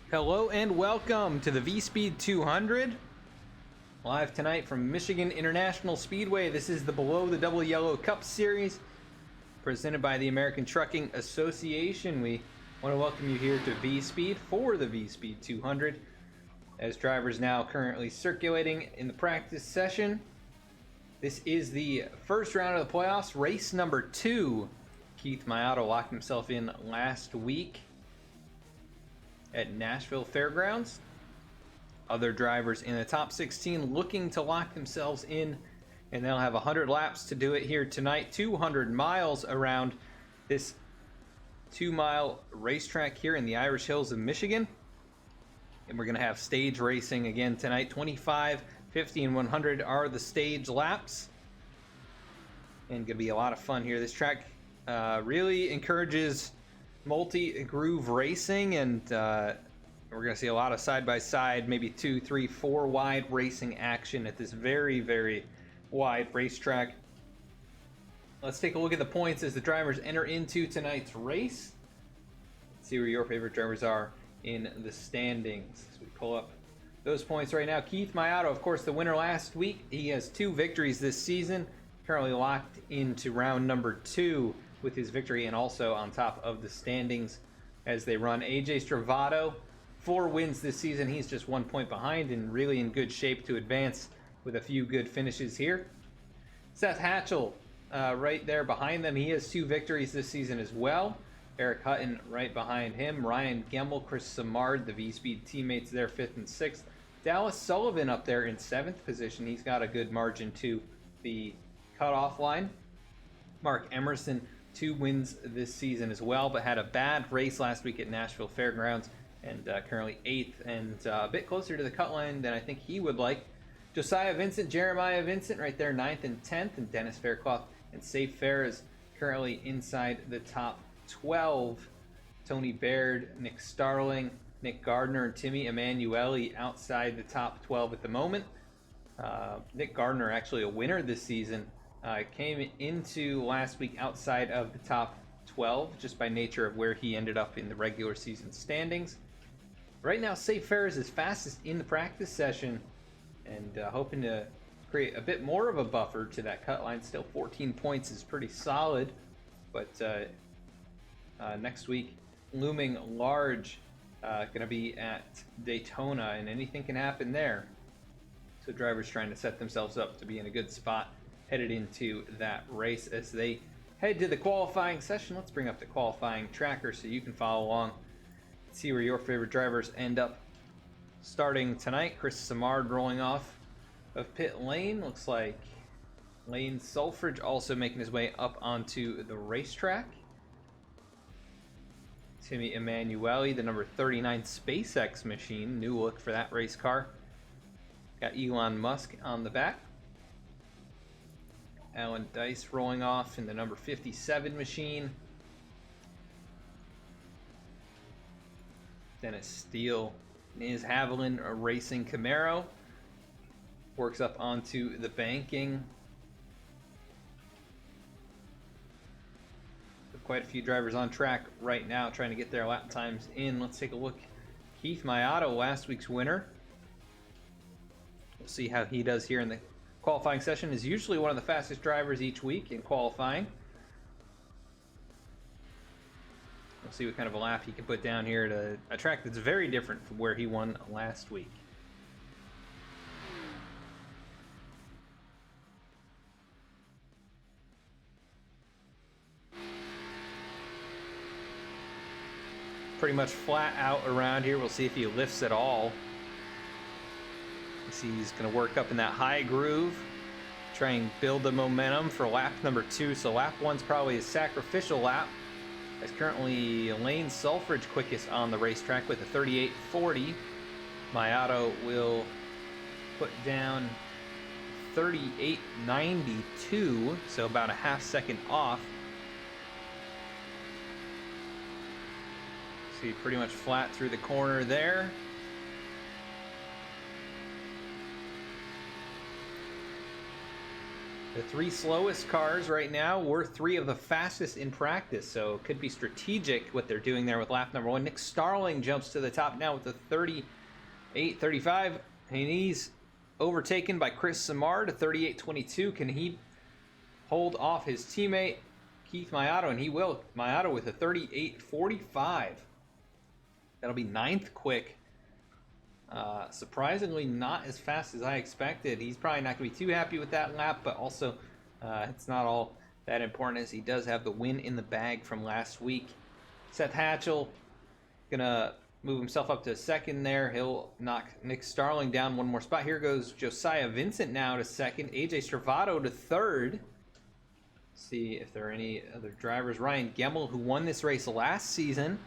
Hello and welcome to the VSPEED 200. Live tonight from Michigan International Speedway. This is the Below the Double Yellow Cup Series presented by the American Trucking Association. We want to welcome you here to VSPEED for the VSPEED 200 as drivers now currently circulating in the practice session. This is the first round of the playoffs, race number 2. Keith Maiato locked himself in last week at Nashville Fairgrounds. Other drivers in the top 16 looking to lock themselves in, and they'll have 100 laps to do it here tonight. 200 miles around this 2-mile racetrack here in the Irish Hills of Michigan. And we're going to have stage racing again tonight. 25, 50, and 100 are the stage laps. And going to be a lot of fun here. This track really encourages multi-groove racing, and we're going to see a lot of side-by-side, maybe 2, 3, 4 wide racing action at this very, very wide racetrack. Let's take a look at the points as the drivers enter into tonight's race. Let's see where your favorite drivers are in the standings. As we pull up those points right now, Keith Maiato, of course, the winner last week. He has 2 victories this season, currently locked into round number 2 with his victory, and also on top of the standings as they run. AJ Stravato, 4 wins this season. He's just 1 point behind and really in good shape to advance with a few good finishes here. Seth Hatchell right there behind them. He has 2 victories this season as well. Eric Hutton right behind him. Ryan Gemmell, Chris Samard, the VSPEED teammates there, 5th and 6th. Dallas Sullivan up there in 7th position. He's got a good margin to the cutoff line. Mark Emerson, 2 wins this season as well, but had a bad race last week at Nashville Fairgrounds, and currently 8th and a bit closer to the cut line than I think he would like. Josiah Vincent, Jeremiah Vincent right there, 9th and 10th, and Dennis Fairclough and Safe Fair is currently inside the top 12. Tony Baird, Nick Starling, Nick Gardner, and Timmy Emanuele outside the top 12 at the moment. Nick Gardner actually a winner this season. Came into last week outside of the top 12 just by nature of where he ended up in the regular season standings. Right now, Safe Fair is his fastest in the practice session, and hoping to create a bit more of a buffer to that cut line. Still 14 points is pretty solid, but next week looming large, going to be at Daytona, and anything can happen there. So drivers trying to set themselves up to be in a good spot headed into that race as they head to the qualifying session. Let's bring up the qualifying tracker so you can follow along, see where your favorite drivers end up starting tonight. Chris Samard rolling off of pit lane. Looks like Lane Sulfridge also making his way up onto the racetrack. Timmy Emanuele, the number 39 SpaceX machine, new look for that race car. Got Elon Musk on the back. Alan Dice rolling off in the number 57 machine. Dennis Steele in his Haviland Racing Camaro. Works up onto the banking. So quite a few drivers on track right now trying to get their lap times in. Let's take a look. Keith Maiato, last week's winner. We'll see how he does here in the qualifying session. Is usually one of the fastest drivers each week in qualifying. We'll see what kind of a lap he can put down here at a track that's very different from where he won last week. Pretty much flat out around here. We'll see if he lifts at all. See, he's going to work up in that high groove, try and build the momentum for lap number 2. So lap 1's probably a sacrificial lap, as currently Lane Sulfridge quickest on the racetrack with a 38.40. Maiato will put down 38.92, so about a half second off. See, pretty much flat through the corner there. The 3 slowest cars right now were 3 of the fastest in practice, so it could be strategic what they're doing there with lap number 1. Nick Starling jumps to the top now with a 38.35, and he's overtaken by Chris Simard, a 38.22. Can he hold off his teammate Keith Maiato? And he will. Maiato with a 38.45. That'll be 9th quick. Surprisingly not as fast as I expected. He's probably not going to be too happy with that lap, but also it's not all that important as he does have the win in the bag from last week. Seth Hatchell going to move himself up to 2nd there. He'll knock Nick Starling down 1 more spot. Here goes Josiah Vincent now to 2nd. AJ Stravato to 3rd. See if there are any other drivers. Ryan Gemmell, who won this race last season,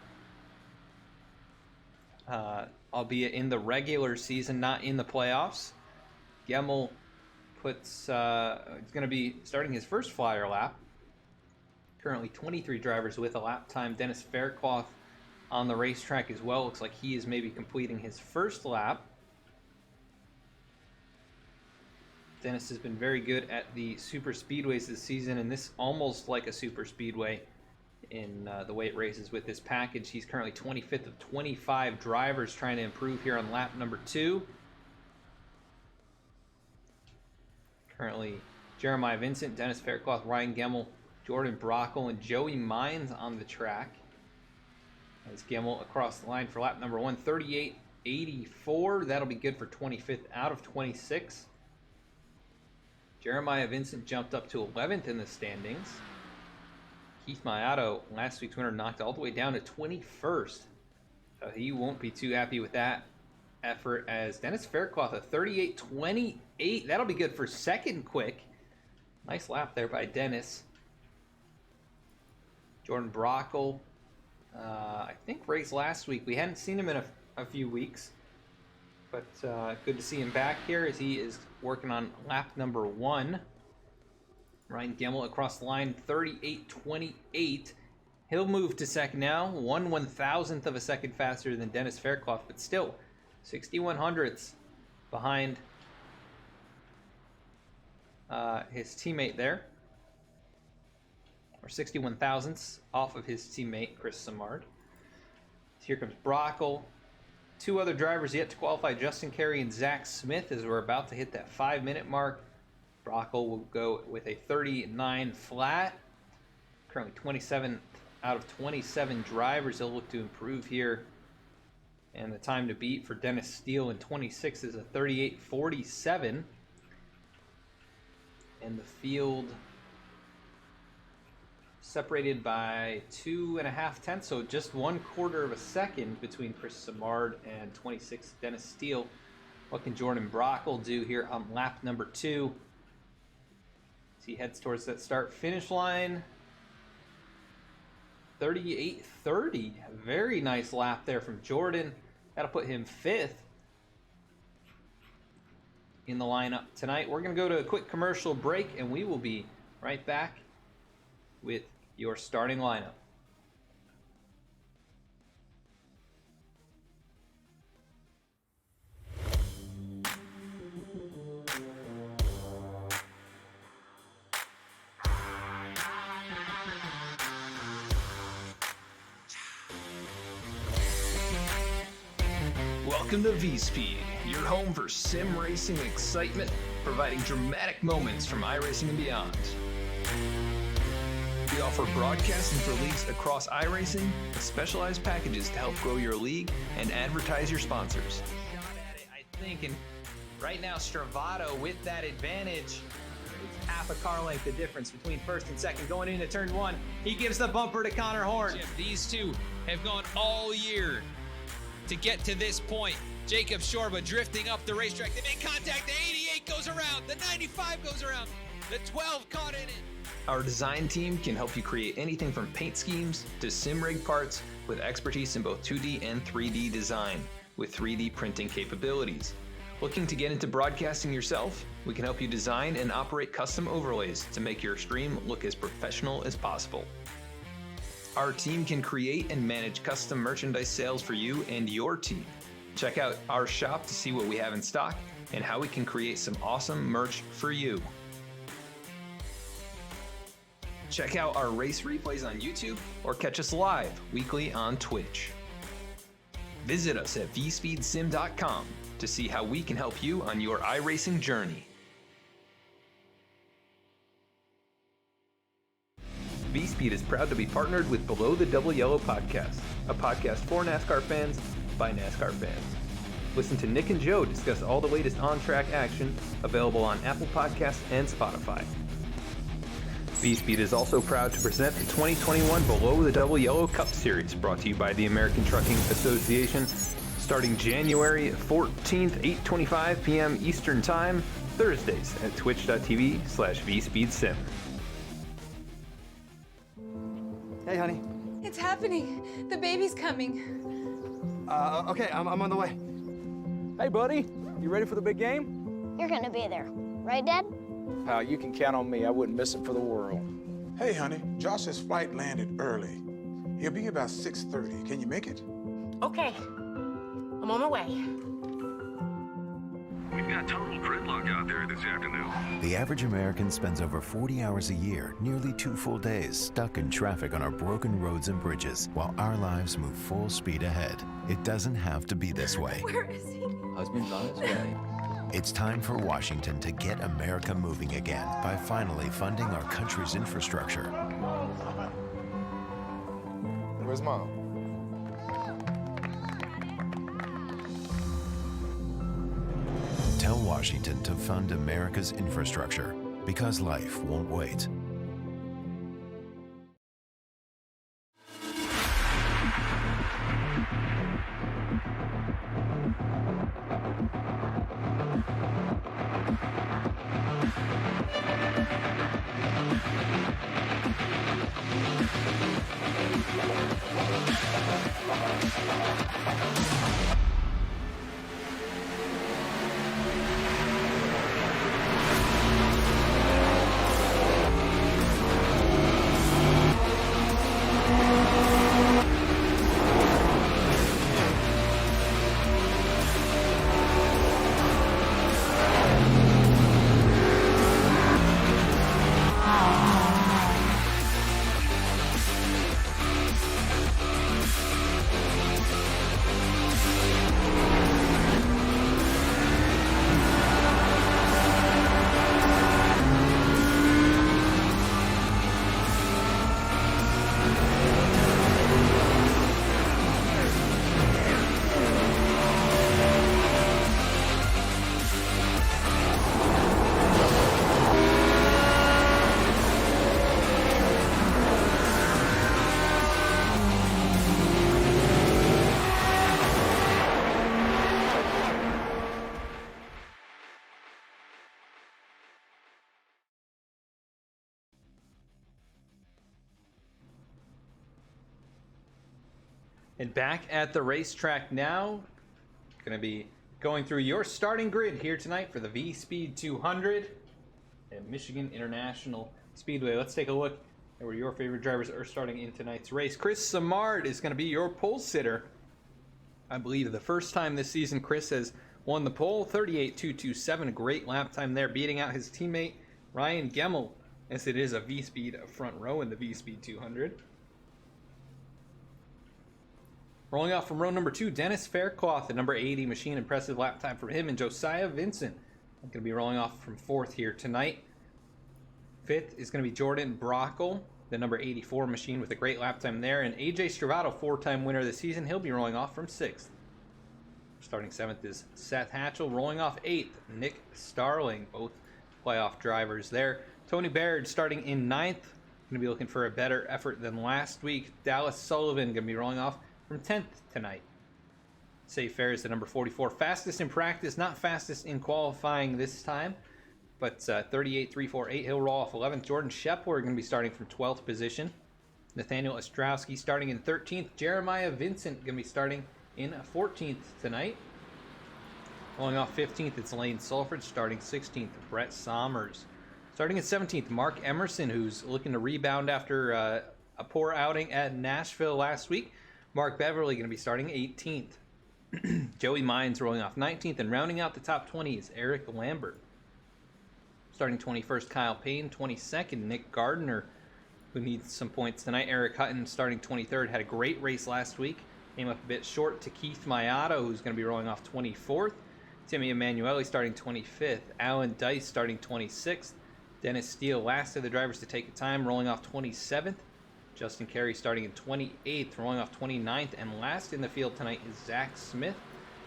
albeit in the regular season, not in the playoffs. Gemmell is going to be starting his first flyer lap. Currently 23 drivers with a lap time. Dennis Faircloth on the racetrack as well. Looks like he is maybe completing his first lap. Dennis has been very good at the super speedways this season, and this almost like a super speedway in the way it races with this package. He's currently 25th of 25 drivers trying to improve here on lap number 2. Currently Jeremiah Vincent, Dennis Faircloth, Ryan Gemmell, Jordan Brockle, and Joey Mines on the track. As Gemmell across the line for lap number 1, 38.84. That'll be good for 25th out of 26. Jeremiah Vincent jumped up to 11th in the standings. Keith Maiato, last week's winner, knocked all the way down to 21st. So he won't be too happy with that effort, as Dennis Faircloth, a 38.28. That'll be good for 2nd quick. Nice lap there by Dennis. Jordan Brockle, I think raced last week. We hadn't seen him in a few weeks, but good to see him back here as he is working on lap number 1. Ryan Gemmell across the line, 38.28. He'll move to 2nd now, 1/1000th of a second faster than Dennis Faircloth, but still 61/100ths behind his teammate there, or 61/1000ths off of his teammate Chris Simard. Here comes Brockle. 2 other drivers yet to qualify, Justin Carey and Zach Smith, as we're about to hit that 5-minute mark. Brockle will go with a 39 flat. Currently 27 out of 27 drivers. He'll look to improve here. And the time to beat for Dennis Steele in 26 is a 38.47. And the field separated by 2.5 tenths, so just 1/4 of a second between Chris Simard and 26 Dennis Steele. What can Jordan Brockle do here on lap number 2? As he heads towards that start-finish line. 38.30. A very nice lap there from Jordan. That'll put him 5th in the lineup tonight. We're going to go to a quick commercial break, and we will be right back with your starting lineup. Welcome to VSPEED, your home for sim racing excitement, providing dramatic moments from iRacing and beyond. We offer broadcasting for leagues across iRacing with specialized packages to help grow your league and advertise your sponsors. I think, and right now Stravato with that advantage. It's half a car length the difference between 1st and 2nd going into turn 1. He gives the bumper to Connor Horn. These two have gone all year to get to this point. Jacob Shorba drifting up the racetrack. They make contact. The 88 goes around. The 95 goes around. The 12 caught in it. Our design team can help you create anything from paint schemes to sim rig parts with expertise in both 2D and 3D design with 3D printing capabilities. Looking to get into broadcasting yourself? We can help you design and operate custom overlays to make your stream look as professional as possible. Our team can create and manage custom merchandise sales for you and your team. Check out our shop to see what we have in stock and how we can create some awesome merch for you. Check out our race replays on YouTube or catch us live weekly on Twitch. Visit us at vspeedsim.com to see how we can help you on your iRacing journey. VSPEED is proud to be partnered with Below the Double Yellow podcast, a podcast for NASCAR fans by NASCAR fans. Listen to Nick and Joe discuss all the latest on-track action, available on Apple Podcasts and Spotify. VSPEED is also proud to present the 2021 Below the Double Yellow Cup Series, brought to you by the American Trucking Association, starting January 14th, 8:25 p.m. Eastern Time, Thursdays at twitch.tv/VSpeedSim. Hey, honey. It's happening. The baby's coming. Okay, I'm on the way. Hey, buddy, you ready for the big game? You're gonna be there, right, Dad? Pal, you can count on me. I wouldn't miss it for the world. Hey, honey, Josh's flight landed early. He'll be here about 6:30. Can you make it? Okay, I'm on my way. We've got total gridlock out there this afternoon. The average American spends over 40 hours a year, nearly 2 full days, stuck in traffic on our broken roads and bridges, while our lives move full speed ahead. It doesn't have to be this way. Where is he? Husband's on his way. It's time for Washington to get America moving again by finally funding our country's infrastructure. Where's Mom? Tell Washington to fund America's infrastructure, because life won't wait. And back at the racetrack now, going to be going through your starting grid here tonight for the VSPEED 200 at Michigan International Speedway. Let's take a look at where your favorite drivers are starting in tonight's race. Chris Samard is going to be your pole sitter. I believe the first time this season Chris has won the pole, 38.227, a great lap time there, beating out his teammate Ryan Gemmell, as it is a VSPEED front row in the VSPEED 200. Rolling off from row number 2, Dennis Faircloth at number 80 machine. Impressive lap time for him. And Josiah Vincent going to be rolling off from 4th here tonight. 5th is going to be Jordan Brockle, the number 84 machine, with a great lap time there. And AJ Stravato, 4-time winner of the season. He'll be rolling off from 6th. Starting 7th is Seth Hatchell. Rolling off 8th, Nick Starling, both playoff drivers there. Tony Baird starting in 9th. Going to be looking for a better effort than last week. Dallas Sullivan going to be rolling off from 10th tonight. Safe Fair is the number 44. Fastest in practice, not fastest in qualifying this time, but 38.348. He'll roll off 11th. Jordan Shepler going to be starting from 12th position. Nathaniel Ostrowski starting in 13th. Jeremiah Vincent going to be starting in 14th tonight. Rolling off 15th, it's Lane Sulford. Starting 16th, Brett Sommers. Starting at 17th, Mark Emerson, who's looking to rebound after a poor outing at Nashville last week. Mark Beverly going to be starting 18th. Joey Mines rolling off 19th, and rounding out the top 20 is Eric Lambert. Starting 21st, Kyle Payne. 22nd, Nick Gardner. who needs some points tonight. Eric Hutton starting 23rd, had a great race last week. Came up a bit short to Keith Maiato, who's going to be rolling off 24th. Timmy Emanuele starting 25th. Alan Dice starting 26th. Dennis Steele, last of the drivers to take a time, rolling off 27th. Justin Carey starting in 28th, rolling off 29th. And last in the field tonight is Zach Smith.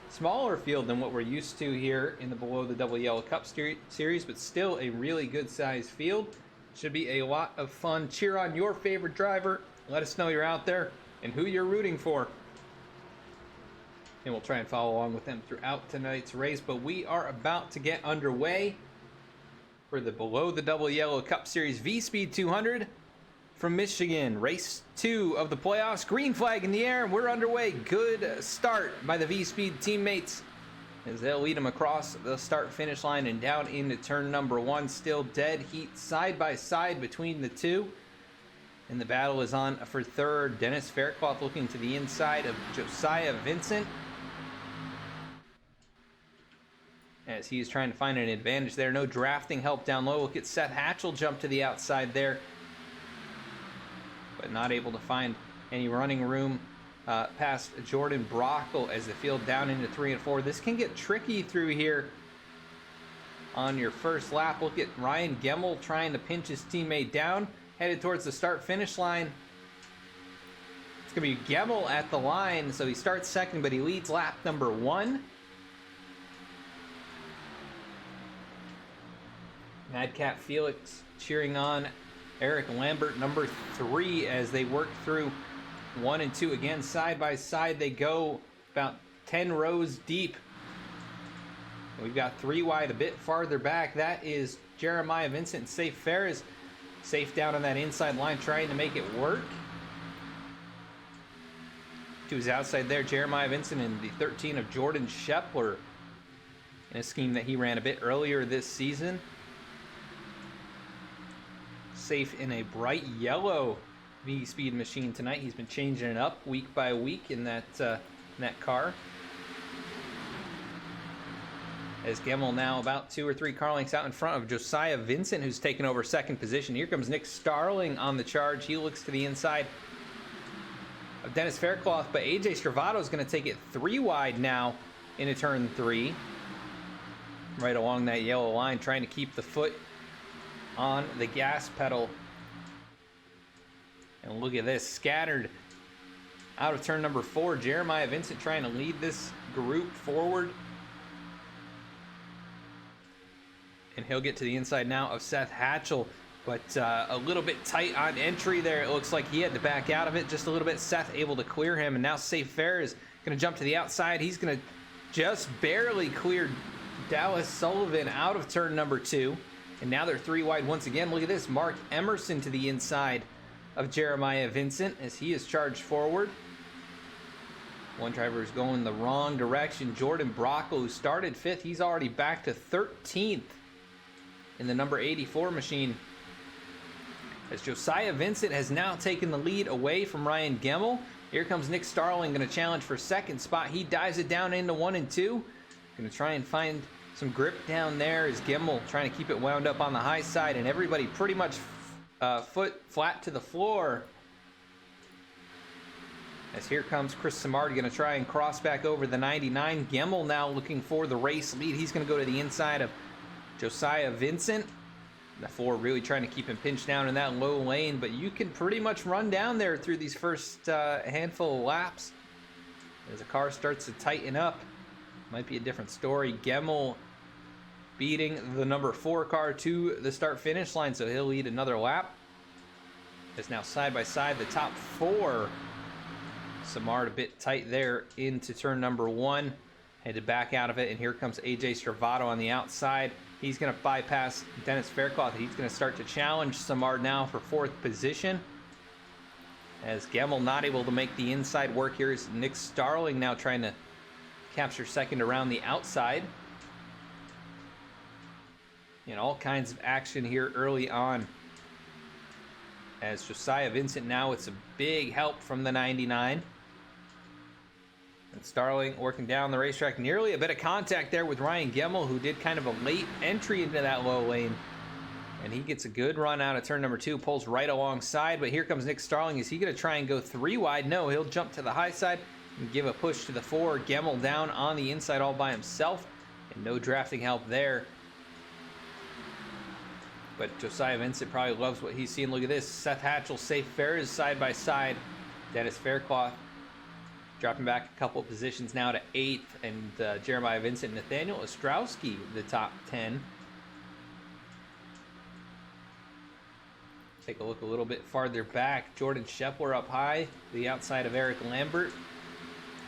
Smaller field than what we're used to here in the Below the Double Yellow Cup series, but still a really good sized field. Should be a lot of fun. Cheer on your favorite driver. Let us know you're out there and who you're rooting for. And we'll try and follow along with them throughout tonight's race. But we are about to get underway for the Below the Double Yellow Cup Series VSPEED 200 from Michigan. Race 2 of the playoffs. Green flag in the air, and we're underway. Good start by the VSPEED teammates as they'll lead them across the start-finish line and down into turn number 1. Still dead heat side by side between the two. And the battle is on for third. Dennis Faircloth looking to the inside of Josiah Vincent, as he's trying to find an advantage there. No drafting help down low. Look at Seth Hatchell jump to the outside there, but not able to find any running room past Jordan Brockle as the field down into 3 and 4. This can get tricky through here on your first lap. Look at Ryan Gemmell trying to pinch his teammate down, headed towards the start-finish line. It's going to be Gemmell at the line, so he starts second, but he leads lap number 1. Madcap Felix cheering on Eric Lambert, number 3, as they work through 1 and 2. Again, side by side they go, about 10 rows deep. We've got 3 wide a bit farther back. That is Jeremiah Vincent and Safe Ferris. Safe down on that inside line, trying to make it work. To his outside there, Jeremiah Vincent and the 13 of Jordan Shepler, in a scheme that he ran a bit earlier this season. Safe in a bright yellow VSPEED machine tonight. He's been changing it up week by week in that car. As Gemmell now about 2 or 3 car lengths out in front of Josiah Vincent, who's taken over second position. Here comes Nick Starling on the charge. He looks to the inside of Dennis Faircloth, but AJ Stravato is going to take it 3 wide now into turn 3. Right along that yellow line, trying to keep the foot on the gas pedal. And look at this, scattered out of turn number 4. Jeremiah Vincent trying to lead this group forward. And he'll get to the inside now of Seth Hatchell, but a little bit tight on entry there. It looks like he had to back out of it just a little bit. Seth able to clear him, and now Safe Fair is going to jump to the outside. He's going to just barely clear Dallas Sullivan out of turn number 2. And now they're 3 wide once again. Look at this, Mark Emerson to the inside of Jeremiah Vincent as he is charged forward. One driver is going the wrong direction. Jordan Brockle, who started 5th, he's already back to 13th in the number 84 machine. As Josiah Vincent has now taken the lead away from Ryan Gemmell. Here comes Nick Starling, going to challenge for second spot. He dives it down into 1 and 2. Going to try and find some grip down there as Gemmell trying to keep it wound up on the high side, and everybody pretty much foot flat to the floor. As here comes Chris Simard, going to try and cross back over the 99. Gemmell now looking for the race lead. He's going to go to the inside of Josiah Vincent. The 4 really trying to keep him pinched down in that low lane, but you can pretty much run down there through these first handful of laps. As the car starts to tighten up, might be a different story. Gemmell beating the number 4 car to the start-finish line, so he'll lead another lap. It's now side by side, the top 4. Simard a bit tight there into turn number 1. Headed back out of it, and here comes AJ Stravato on the outside. He's going to bypass Dennis Faircloth. He's going to start to challenge Simard now for 4th position. As Gemmell not able to make the inside work, here's Nick Starling now trying to capture second around the outside. And all kinds of action here early on. As Josiah Vincent now with some big help from the 99. And Starling working down the racetrack. Nearly a bit of contact there with Ryan Gemmell, who did kind of a late entry into that low lane. And he gets a good run out of turn number 2, pulls right alongside, but here comes Nick Starling. Is he going to try and go 3 wide? No, he'll jump to the high side and give a push to the 4. Gemmell down on the inside all by himself, and no drafting help there. But Josiah Vincent probably loves what he's seeing. Look at this. Seth Hatchell, Safe Fares side by side. Dennis Faircloth dropping back a couple of positions now to 8th, and Jeremiah Vincent, Nathaniel Ostrowski, the top 10. Take a look a little bit farther back. Jordan Scheffler up high, the outside of Eric Lambert.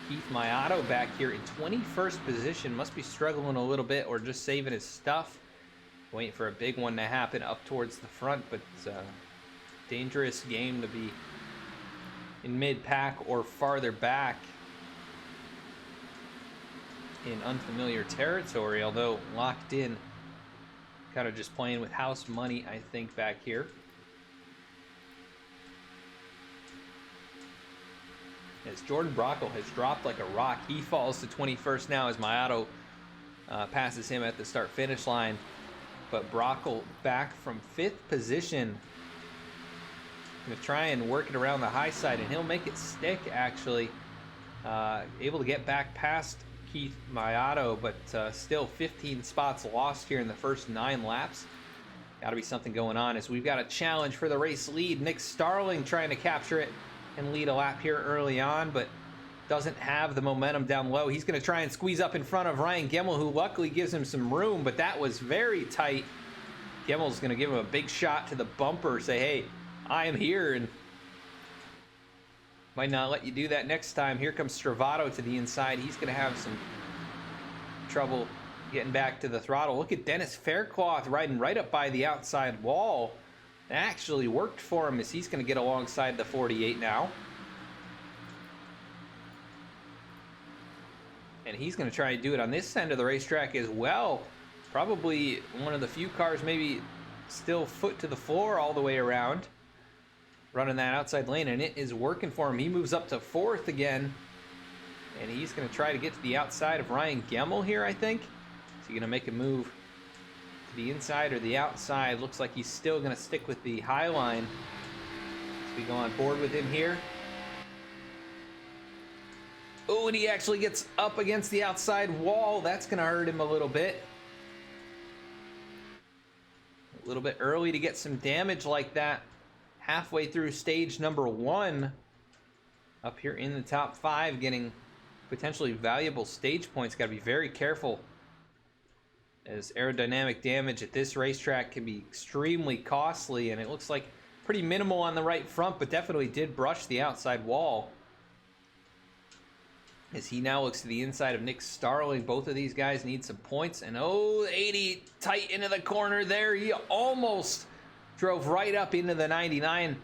Keith Maiato back here in 21st position. Must be struggling a little bit or just saving his stuff. Waiting for a big one to happen up towards the front, but it's a dangerous game to be in mid-pack or farther back in unfamiliar territory, although locked in. Kind of just playing with house money, I think, back here. As Jordan Brockle has dropped like a rock, he falls to 21st now as Maiato passes him at the start-finish line. But Brockle back from 5th position. Going to try and work it around the high side, and he'll make it stick, actually. Able to get back past Keith Maiato, but still 15 spots lost here in the first 9 laps. Got to be something going on as we've got a challenge for the race lead. Nick Starling trying to capture it and lead a lap here early on, but doesn't have the momentum down low. He's going to try and squeeze up in front of Ryan Gemmell, who luckily gives him some room, but that was very tight. Gemmell's going to give him a big shot to the bumper, say, hey, I am here, and might not let you do that next time. Here comes Stravato to the inside. He's going to have some trouble getting back to the throttle. Look at Dennis Faircloth riding right up by the outside wall. That actually worked for him as he's going to get alongside the 48 now. And he's going to try and do it on this end of the racetrack as well. Probably one of the few cars maybe still foot to the floor all the way around, running that outside lane, and it is working for him. He moves up to 4th again, and he's going to try to get to the outside of Ryan Gemmell here, I think. Is he going to make a move to the inside or the outside? Looks like he's still going to stick with the high line. So we go on board with him here. Oh, and he actually gets up against the outside wall. That's going to hurt him a little bit. A little bit early to get some damage like that. Halfway through stage number 1. Up here in the top 5, getting potentially valuable stage points. Got to be very careful, as aerodynamic damage at this racetrack can be extremely costly, and it looks like pretty minimal on the right front, but definitely did brush the outside wall. As he now looks to the inside of Nick Starling. Both of these guys need some points. And oh, 80 tight into the corner there. He almost drove right up into the 99.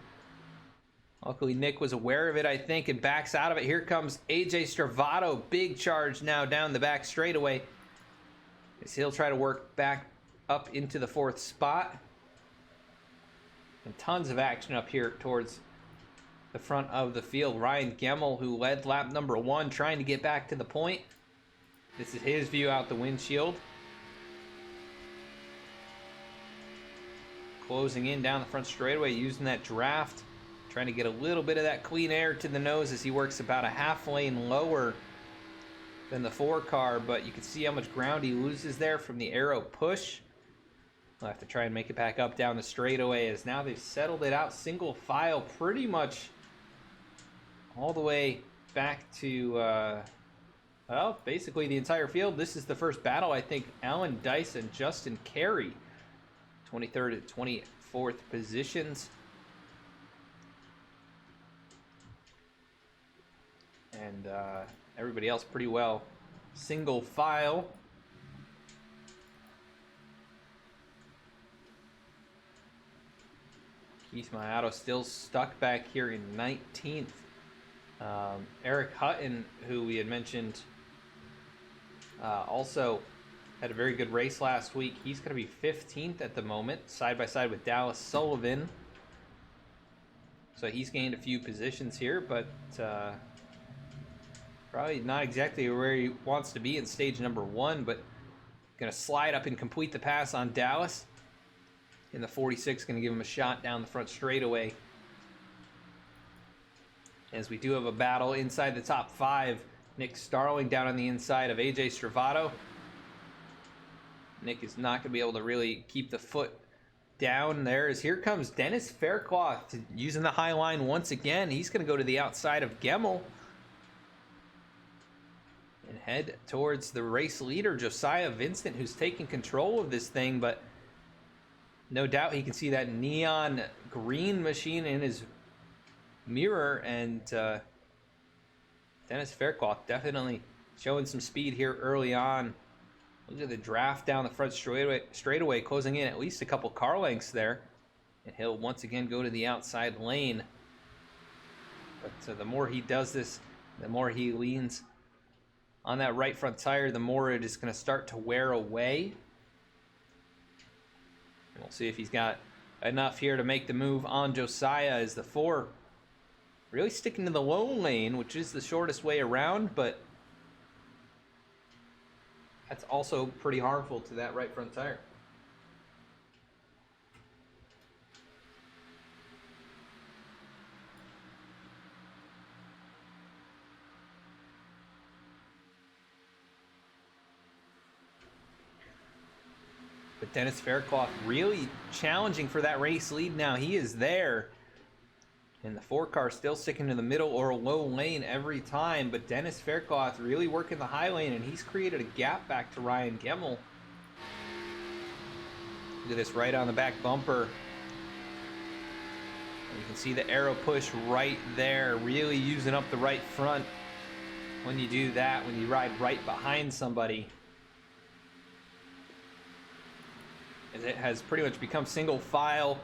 Luckily, Nick was aware of it, I think, and backs out of it. Here comes AJ Stravato. Big charge now down the back straightaway, as he'll try to work back up into the 4th spot. And tons of action up here towards the front of the field. Ryan Gemmell, who led lap number 1, trying to get back to the point. This is his view out the windshield. Closing in down the front straightaway, using that draft, trying to get a little bit of that clean air to the nose as he works about a half lane lower than the 4 car, but you can see how much ground he loses there from the aero push. We'll have to try and make it back up down the straightaway, as now they've settled it out single file pretty much all the way back to, well, basically the entire field. This is the first battle, I think. Alan Dice and Justin Carey, 23rd and 24th positions. And everybody else pretty well single file. Keith Maiato still stuck back here in 19th. Eric Hutton, who we had mentioned, also had a very good race last week. He's going to be 15th at the moment, side by side with Dallas Sullivan. So he's gained a few positions here, but probably not exactly where he wants to be in stage number 1, but going to slide up and complete the pass on Dallas. in the 46, going to give him a shot down the front straightaway. As we do have a battle inside the top 5. Nick Starling down on the inside of AJ Stravato. Nick is not going to be able to really keep the foot down there, as here comes Dennis Faircloth using the high line once again. He's going to go to the outside of Gemmell and head towards the race leader, Josiah Vincent, who's taking control of this thing, but no doubt he can see that neon green machine in his mirror, and Dennis Faircloth definitely showing some speed here early on. Look at the draft down the front straightaway, closing in at least a couple car lengths there. And he'll once again go to the outside lane. But the more he does this, the more he leans on that right front tire, the more it is going to start to wear away. And we'll see if he's got enough here to make the move on Josiah, as the 4 really sticking to the low lane, which is the shortest way around, but that's also pretty harmful to that right front tire. But Dennis Faircloth really challenging for that race lead now. He is there. And the 4 car still sticking to the middle or low lane every time. But Dennis Faircloth really working the high lane, and he's created a gap back to Ryan Gemmell. Look at this, right on the back bumper. And you can see the arrow push right there, really using up the right front when you do that, when you ride right behind somebody. As it has pretty much become single file.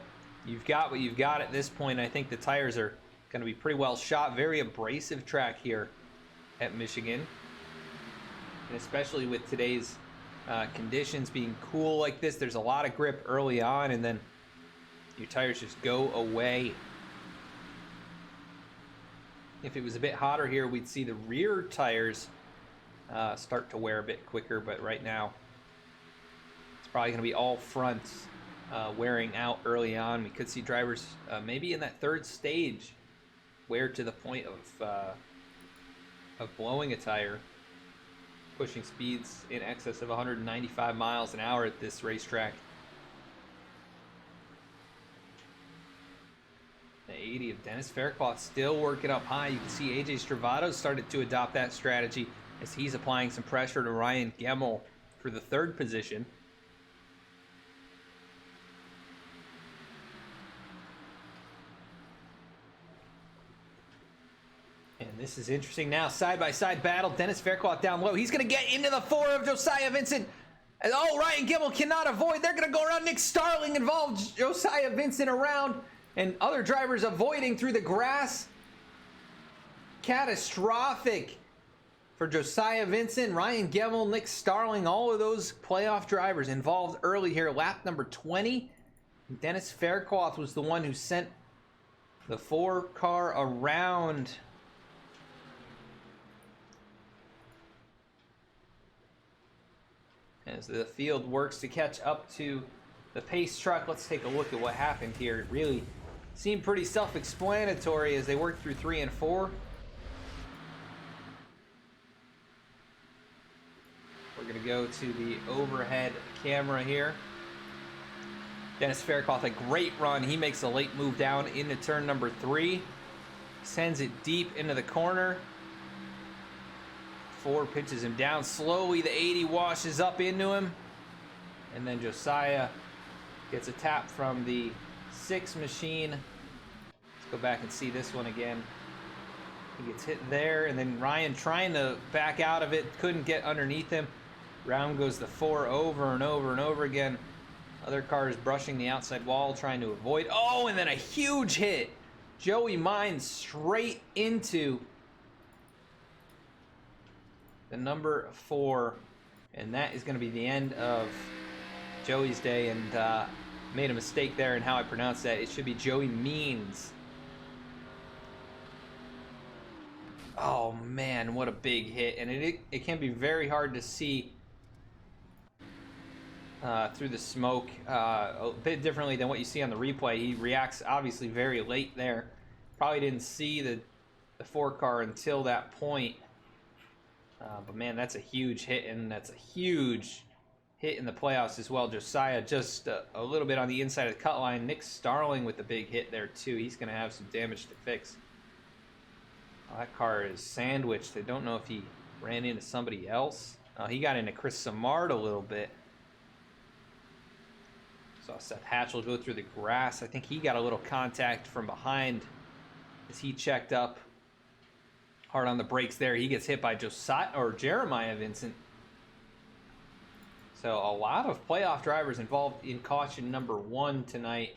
You've got what you've got at this point. I think the tires are going to be pretty well shot. Very abrasive track here at Michigan. And especially with today's conditions being cool like this, there's a lot of grip early on, and then your tires just go away. If it was a bit hotter here, we'd see the rear tires start to wear a bit quicker, but right now it's probably going to be all fronts wearing out early on. We could see drivers maybe in that 3rd stage wear to the point of blowing a tire, pushing speeds in excess of 195 miles an hour at this racetrack. The 80 of Dennis Faircloth still working up high. You can see AJ Stravato started to adopt that strategy as he's applying some pressure to Ryan Gemmell for the 3rd position. And this is interesting now. Side-by-side battle. Dennis Faircloth down low. He's going to get into the 4 of Josiah Vincent. And, oh, Ryan Gemmell cannot avoid. They're going to go around. Nick Starling involved Josiah Vincent around. And other drivers avoiding through the grass. Catastrophic for Josiah Vincent, Ryan Gemmell, Nick Starling. All of those playoff drivers involved early here. Lap number 20. Dennis Faircloth was the one who sent the 4 car around. As the field works to catch up to the pace truck, let's take a look at what happened here. It really seemed pretty self-explanatory as they worked through 3 and 4. We're going to go to the overhead camera here. Dennis Faircloth, a great run. He makes a late move down into turn number 3. Sends it deep into the corner. 4 pitches him down. Slowly the 80 washes up into him. And then Josiah gets a tap from the 6 machine. Let's go back and see this one again. He gets hit there, and then Ryan trying to back out of it. Couldn't get underneath him. Round goes the 4 over and over and over again. Other cars brushing the outside wall, trying to avoid. Oh, and then a huge hit. Joey Mines straight into the number 4, and that is going to be the end of Joey's day. And made a mistake there in how I pronounced that. It should be Joey Means. Oh man, what a big hit. And it can be very hard to see through the smoke a bit differently than what you see on the replay. He reacts obviously very late there. Probably didn't see the 4-car until that point. But man, that's a huge hit, and that's a huge hit in the playoffs as well. Josiah just a little bit on the inside of the cut line. Nick Starling with the big hit there too. He's going to have some damage to fix. That car is sandwiched. I don't know if he ran into somebody else. He got into Chris Samard a little bit. Saw Seth Hatchell go through the grass. I think he got a little contact from behind as he checked up. Hard on the brakes there. He gets hit by Jeremiah Vincent. So a lot of playoff drivers involved in caution number 1 tonight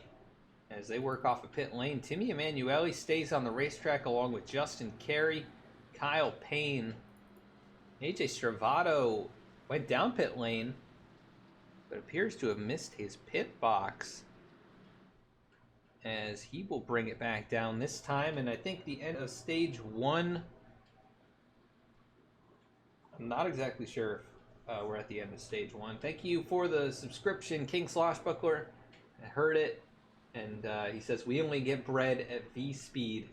as they work off a pit lane. Timmy Emanuele stays on the racetrack along with Justin Carey, Kyle Payne. AJ Stravato went down pit lane, but appears to have missed his pit box as he will bring it back down this time. And I think the end of stage 1, I'm not exactly sure if we're at the end of stage 1. Thank you for the subscription, King Sloshbuckler. I heard it, and he says we only get bread at VSPEED.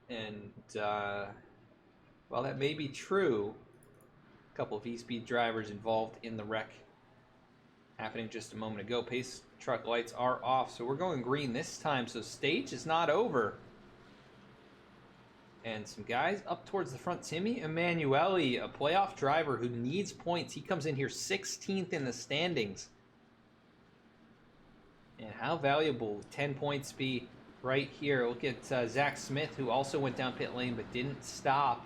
And while that may be true, a couple of VSPEED drivers involved in the wreck happening just a moment ago. Pace truck lights are off, so we're going green this time. So stage is not over. And some guys up towards the front. Timmy Emanuele, a playoff driver who needs points. He comes in here 16th in the standings. And how valuable would 10 points be right here? Look at Zach Smith, who also went down pit lane but didn't stop.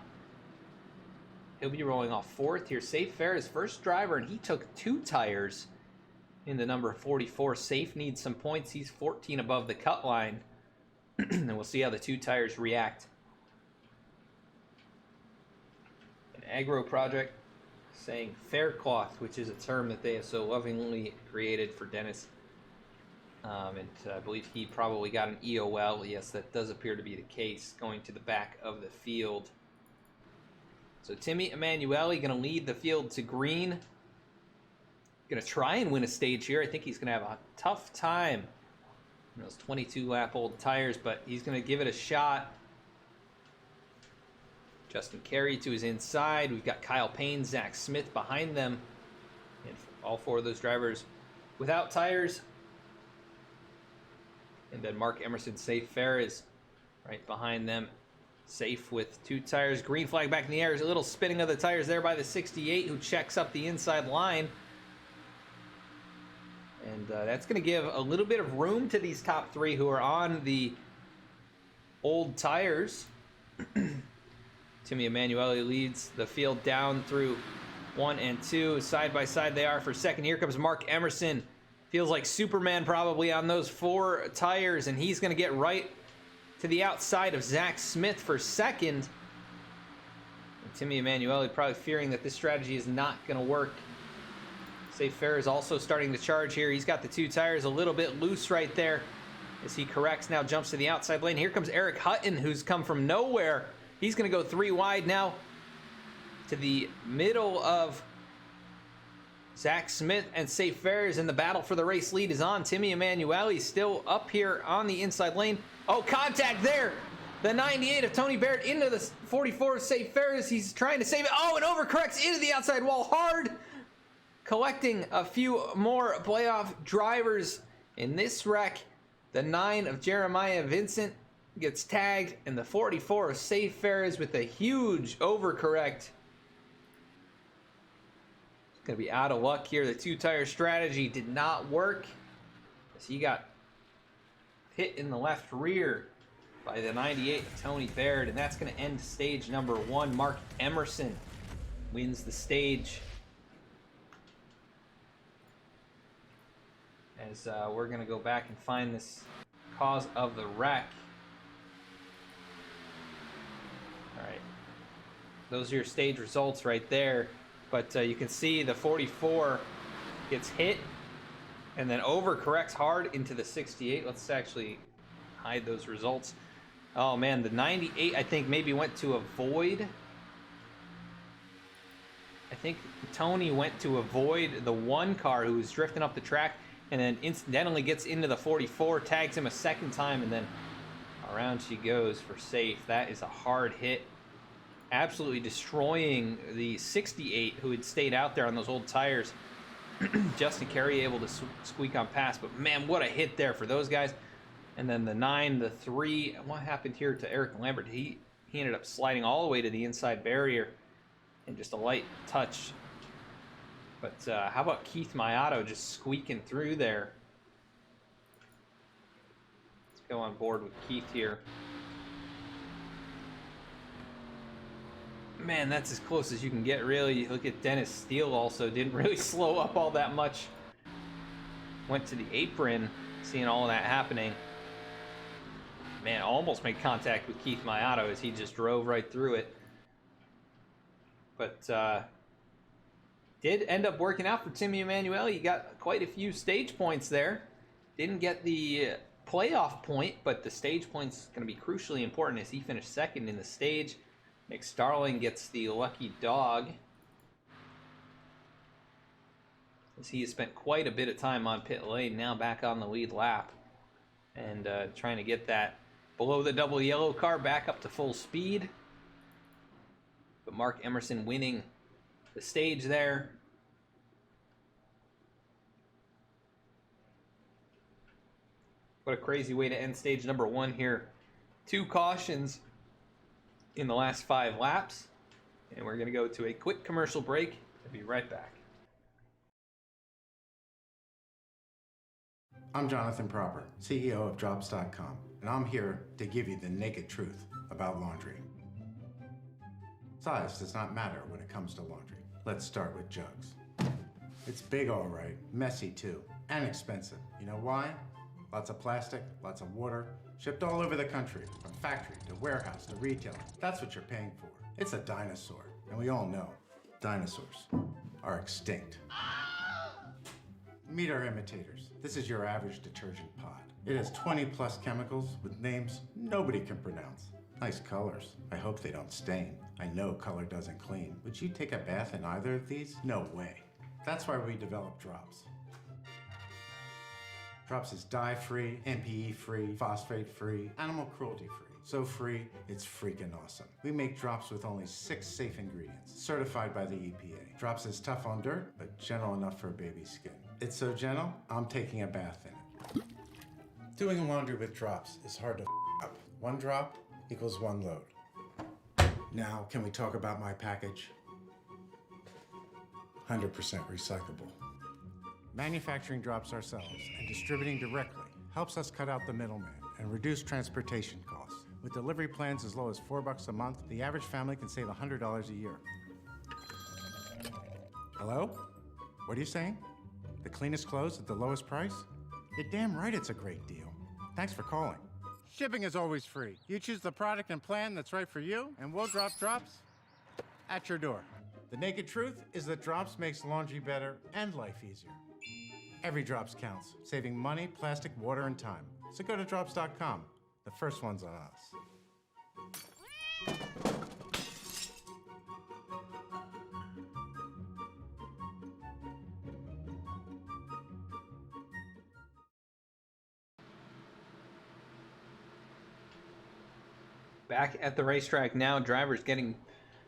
He'll be rolling off 4th here. Safe Fair, first driver, and he took 2 tires in the number 44. Safe needs some points. He's 14 above the cut line. And we'll see how the 2 tires react. Agro Project saying fair cloth, which is a term that they have so lovingly created for Dennis. And I believe he probably got an EOL. Yes, that does appear to be the case, going to the back of the field. So Timmy Emanuele going to lead the field to green. Going to try and win a stage here. I think he's going to have a tough time in those 22-lap-old tires, but he's going to give it a shot. Justin Carey to his inside. We've got Kyle Payne, Zach Smith behind them. And all 4 of those drivers without tires. And then Mark Emerson, Safe Fair, is right behind them. Safe with 2 tires. Green flag back in the air. There's a little spinning of the tires there by the 68 who checks up the inside line. And that's going to give a little bit of room to these top 3 who are on the old tires. Timmy Emanuele leads the field down through 1 and 2. Side by side they are for second. Here comes Mark Emerson. Feels like Superman probably on those 4 tires, and he's going to get right to the outside of Zach Smith for second. And Timmy Emanuele probably fearing that this strategy is not going to work. Safe Fair is also starting to charge here. He's got the 2 tires a little bit loose right there as he corrects, now jumps to the outside lane. Here comes Eric Hutton, who's come from nowhere. He's going to go 3 wide now to the middle of Zach Smith and Safe Fair, and the battle for the race lead is on. Timmy Emanuele still up here on the inside lane. Oh, contact there. The 98 of Tony Barrett into the 44 of Safe Fair. He's trying to save it. Oh, and overcorrects into the outside wall hard. Collecting a few more playoff drivers in this wreck. The 9 of Jeremiah Vincent gets tagged, and the 44 of Safe Fair with a huge overcorrect. Going to be out of luck here. The 2-tire strategy did not work as he got hit in the left rear by the 98 of Tony Baird, and that's going to end stage number 1. Mark Emerson wins the stage. As we're going to go back and find this cause of the wreck. All right. Those are your stage results right there. But you can see the 44 gets hit and then overcorrects hard into the 68. Let's actually hide those results. Oh, man, the 98, I think, maybe went to a void. I think Tony went to avoid the one car who was drifting up the track, and then incidentally gets into the 44, tags him a second time, and then around she goes for safe. That is a hard hit. Absolutely destroying the 68 who had stayed out there on those old tires. Justin Carey able to squeak on past, but man, what a hit there for those guys. And then the 9, the 3, what happened here to Eric Lambert? He ended up sliding all the way to the inside barrier, and just a light touch. But how about Keith Maiato just squeaking through there? Let's go on board with Keith here. Man, that's as close as you can get, really. Look at Dennis Steele also. Didn't really slow up all that much. Went to the apron, seeing all of that happening. Man, almost made contact with Keith Maiato as he just drove right through it. But did end up working out for Timmy Emanuele. He got quite a few stage points there. Didn't get the playoff point, but the stage point's going to be crucially important as he finished second in the stage. Nick Starling gets the lucky dog, as he has spent quite a bit of time on pit lane, now back on the lead lap, and trying to get that below the double yellow car back up to full speed. But Mark Emerson winning the stage there. What a crazy way to end stage number 1 here. 2 cautions in the last 5 laps, and we're going to go to a quick commercial break and be right back. I'm Jonathan Proper, CEO of Drops.com, and I'm here to give you the naked truth about laundry. Size does not matter when it comes to laundry. Let's start with jugs. It's big, all right, messy too, and expensive. You know why? Lots of plastic, lots of water, shipped all over the country, from factory to warehouse to retailer. That's what you're paying for. It's a dinosaur, and we all know dinosaurs are extinct. Meet our imitators. This is your average detergent pod. It has 20 plus chemicals with names nobody can pronounce. Nice colors. I hope they don't stain. I know color doesn't clean. Would you take a bath in either of these? No way. That's why we developed Drops. Drops is dye-free, MPE-free, phosphate-free, animal cruelty-free. So free, it's freaking awesome. We make Drops with only 6 safe ingredients, certified by the EPA. Drops is tough on dirt, but gentle enough for baby's skin. It's so gentle, I'm taking a bath in it. Doing laundry with Drops is hard to up. 1 drop equals 1 load. Now, can we talk about my package? 100% recyclable. Manufacturing Drops ourselves and distributing directly helps us cut out the middleman and reduce transportation costs. With delivery plans as low as $4 a month, the average family can save $100 a year. Hello? What are you saying? The cleanest clothes at the lowest price? You're damn right it's a great deal. Thanks for calling. Shipping is always free. You choose the product and plan that's right for you, and we'll drop Drops at your door. The naked truth is that Drops makes laundry better and life easier. Every Drops counts, saving money, plastic, water, and time. So go to Drops.com. The first one's on us. Back at the racetrack now, drivers getting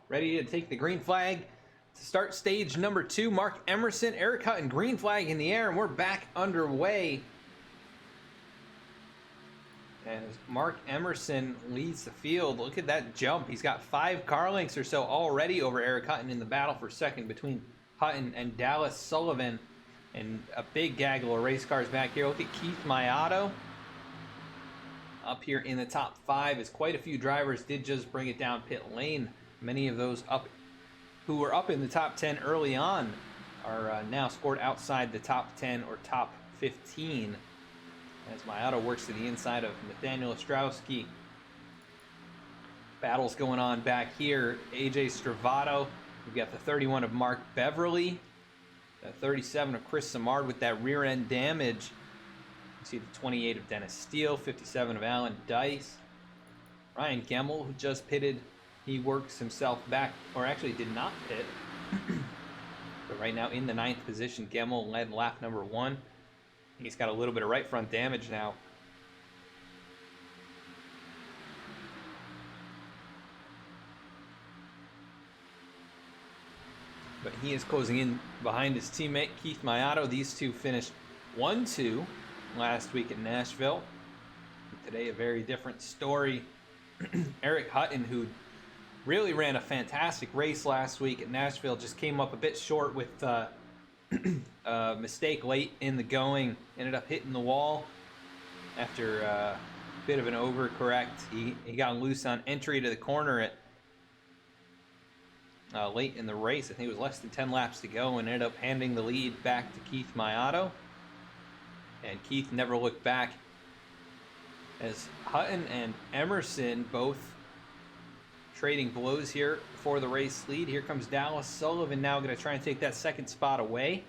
ready to take the green flag to start stage number 2. Mark Emerson, Eric Hutton, green flag in the air, and we're back underway. As Mark Emerson leads the field, look at that jump. He's got 5 car lengths or so already over Eric Hutton in the battle for second between Hutton and Dallas Sullivan. And a big gaggle of race cars back here. Look at Keith Maiato up here in the top 5, as quite a few drivers did just bring it down pit lane. Many of those up who were up in the top 10 early on are now scored outside the top 10 or top 15. As Maiato works to the inside of Nathaniel Ostrowski. Battles going on back here. AJ Stravato. We've got the 31 of Mark Beverly. The 37 of Chris Samard with that rear end damage. You see the 28 of Dennis Steele. 57 of Alan Dice. Ryan Gemmell, who just pitted. He works himself back, or actually did not pit. But right now in the 9th position, Gemmell led lap number 1. He's got a little bit of right front damage now. But he is closing in behind his teammate, Keith Maiato. These two finished 1-2 last week at Nashville. Today, a very different story. Eric Hutton, who really ran a fantastic race last week at Nashville, just came up a bit short with a mistake late in the going. Ended up hitting the wall after a bit of an overcorrect. He got loose on entry to the corner at late in the race. I think it was less than 10 laps to go, and ended up handing the lead back to Keith Maiato. And Keith never looked back, as Hutton and Emerson both trading blows here for the race lead. Here comes Dallas Sullivan now going to try and take that second spot away.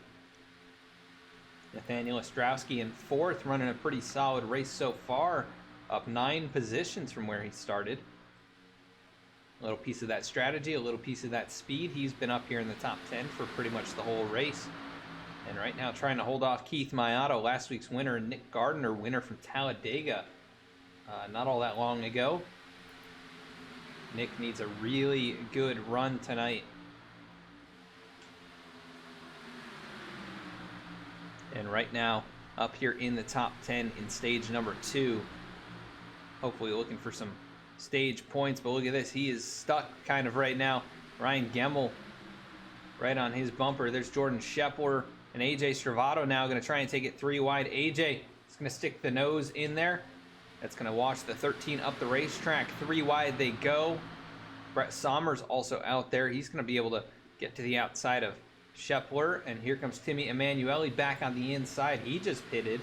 Nathaniel Ostrowski in 4th, running a pretty solid race so far, up 9 positions from where he started. A little piece of that strategy, a little piece of that speed. He's been up here in the top 10 for pretty much the whole race. And right now trying to hold off Keith Maiato, last week's winner, Nick Gardner, winner from Talladega not all that long ago. Nick needs a really good run tonight. And right now, up here in the top 10 in stage number 2. Hopefully looking for some stage points, but look at this. He is stuck kind of right now. Ryan Gemmell right on his bumper. There's Jordan Shepler and AJ Stravato now going to try and take it 3 wide. AJ is going to stick the nose in there. That's going to wash the 13 up the racetrack. 3 wide they go. Brett Sommers also out there. He's going to be able to get to the outside of Shepler. And here comes Timmy Emanuele back on the inside. He just pitted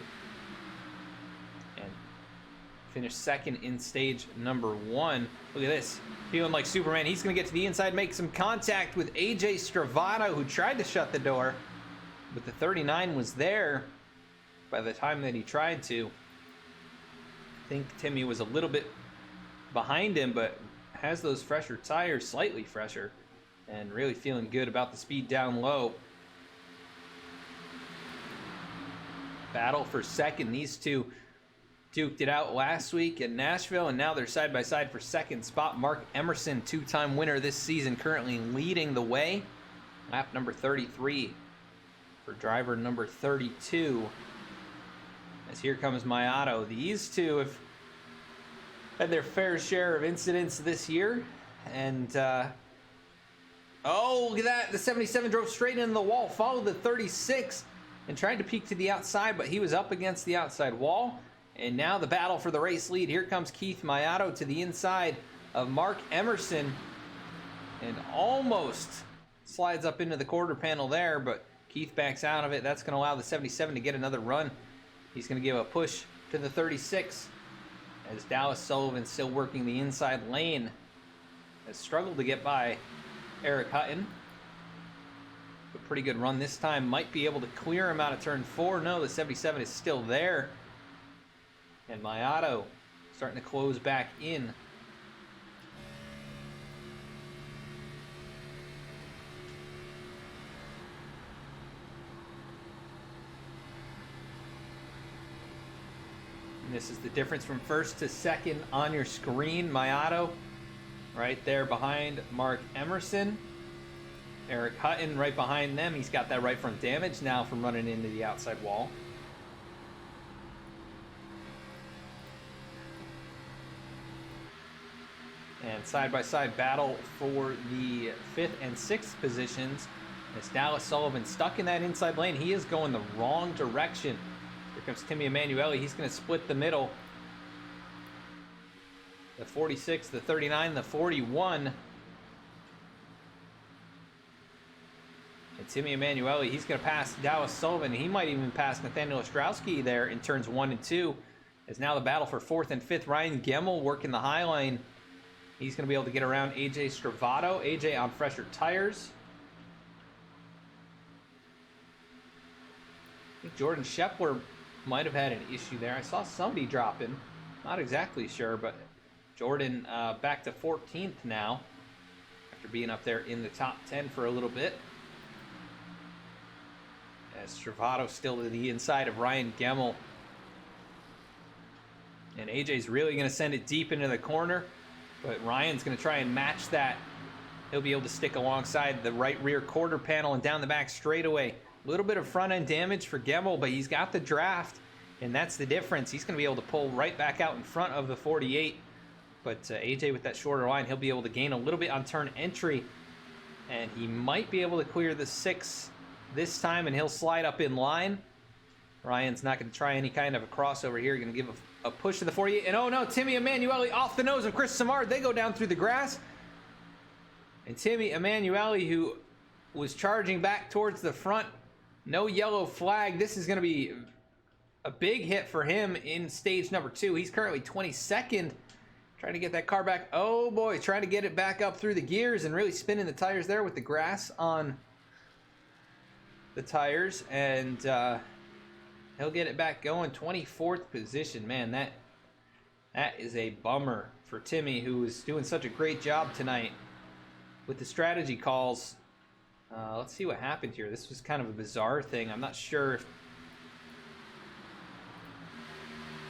and finished 2nd in stage number 1. Look at this. Feeling like Superman. He's going to get to the inside, make some contact with AJ Stravato, who tried to shut the door, but the 39 was there by the time that he tried to. I think Timmy was a little bit behind him, but has those fresher tires, slightly fresher, and really feeling good about the speed down low. Battle for 2nd. These two duked it out last week in Nashville, and now they're side by side for 2nd spot. Mark Emerson, 2-time winner this season, currently leading the way. Lap number 33 for driver number 32. As here comes Maiato. These two have had their fair share of incidents this year. And, oh, look at that. The 77 drove straight into the wall, followed the 36, and tried to peek to the outside, but he was up against the outside wall. And now the battle for the race lead. Here comes Keith Maiato to the inside of Mark Emerson, and almost slides up into the quarter panel there, but Keith backs out of it. That's going to allow the 77 to get another run. He's going to give a push to the 36 as Dallas Sullivan, still working the inside lane, has struggled to get by Eric Hutton. A pretty good run this time. Might be able to clear him out of turn 4. No, the 77 is still there. And Maiato starting to close back in. And this is the difference from 1st to 2nd on your screen. Maiato right there behind Mark Emerson. Eric Hutton right behind them. He's got that right front damage now from running into the outside wall. And side-by-side battle for the 5th and 6th positions. As Dallas Sullivan stuck in that inside lane. He is going the wrong direction. Here comes Timmy Emanuele. He's going to split the middle. The 46, the 39, the 41. And Timmy Emanuele, he's going to pass Dallas Sullivan. He might even pass Nathaniel Ostrowski there in turns 1 and 2. As now the battle for 4th and 5th. Ryan Gemmell working the high line. He's going to be able to get around AJ Stravato. AJ on fresher tires. I think Jordan Shepler might have had an issue there. I saw somebody dropping. Not exactly sure, but Jordan back to 14th now after being up there in the top 10 for a little bit. As Stravato still to the inside of Ryan Gemmell. And AJ's really going to send it deep into the corner, but Ryan's going to try and match that. He'll be able to stick alongside the right rear quarter panel and down the back straightaway. A little bit of front end damage for Gemmell, but he's got the draft, and that's the difference. He's going to be able to pull right back out in front of the 48. But AJ with that shorter line, he'll be able to gain a little bit on turn entry, and he might be able to clear the 6 this time, and he'll slide up in line. Ryan's not going to try any kind of a crossover here. He's going to give a push to the 48. And oh no, Timmy Emanuele off the nose of Chris Samard. They go down through the grass. And Timmy Emanuele, who was charging back towards the front, no yellow flag. This is going to be a big hit for him in stage number 2. He's currently 22nd. Trying to get that car back. Oh boy, trying to get it back up through the gears and really spinning the tires there with the grass on the tires. And he'll get it back going. 24th position. Man, that is a bummer for Timmy, who is doing such a great job tonight with the strategy calls. Let's see what happened here. This was kind of a bizarre thing. I'm not sure if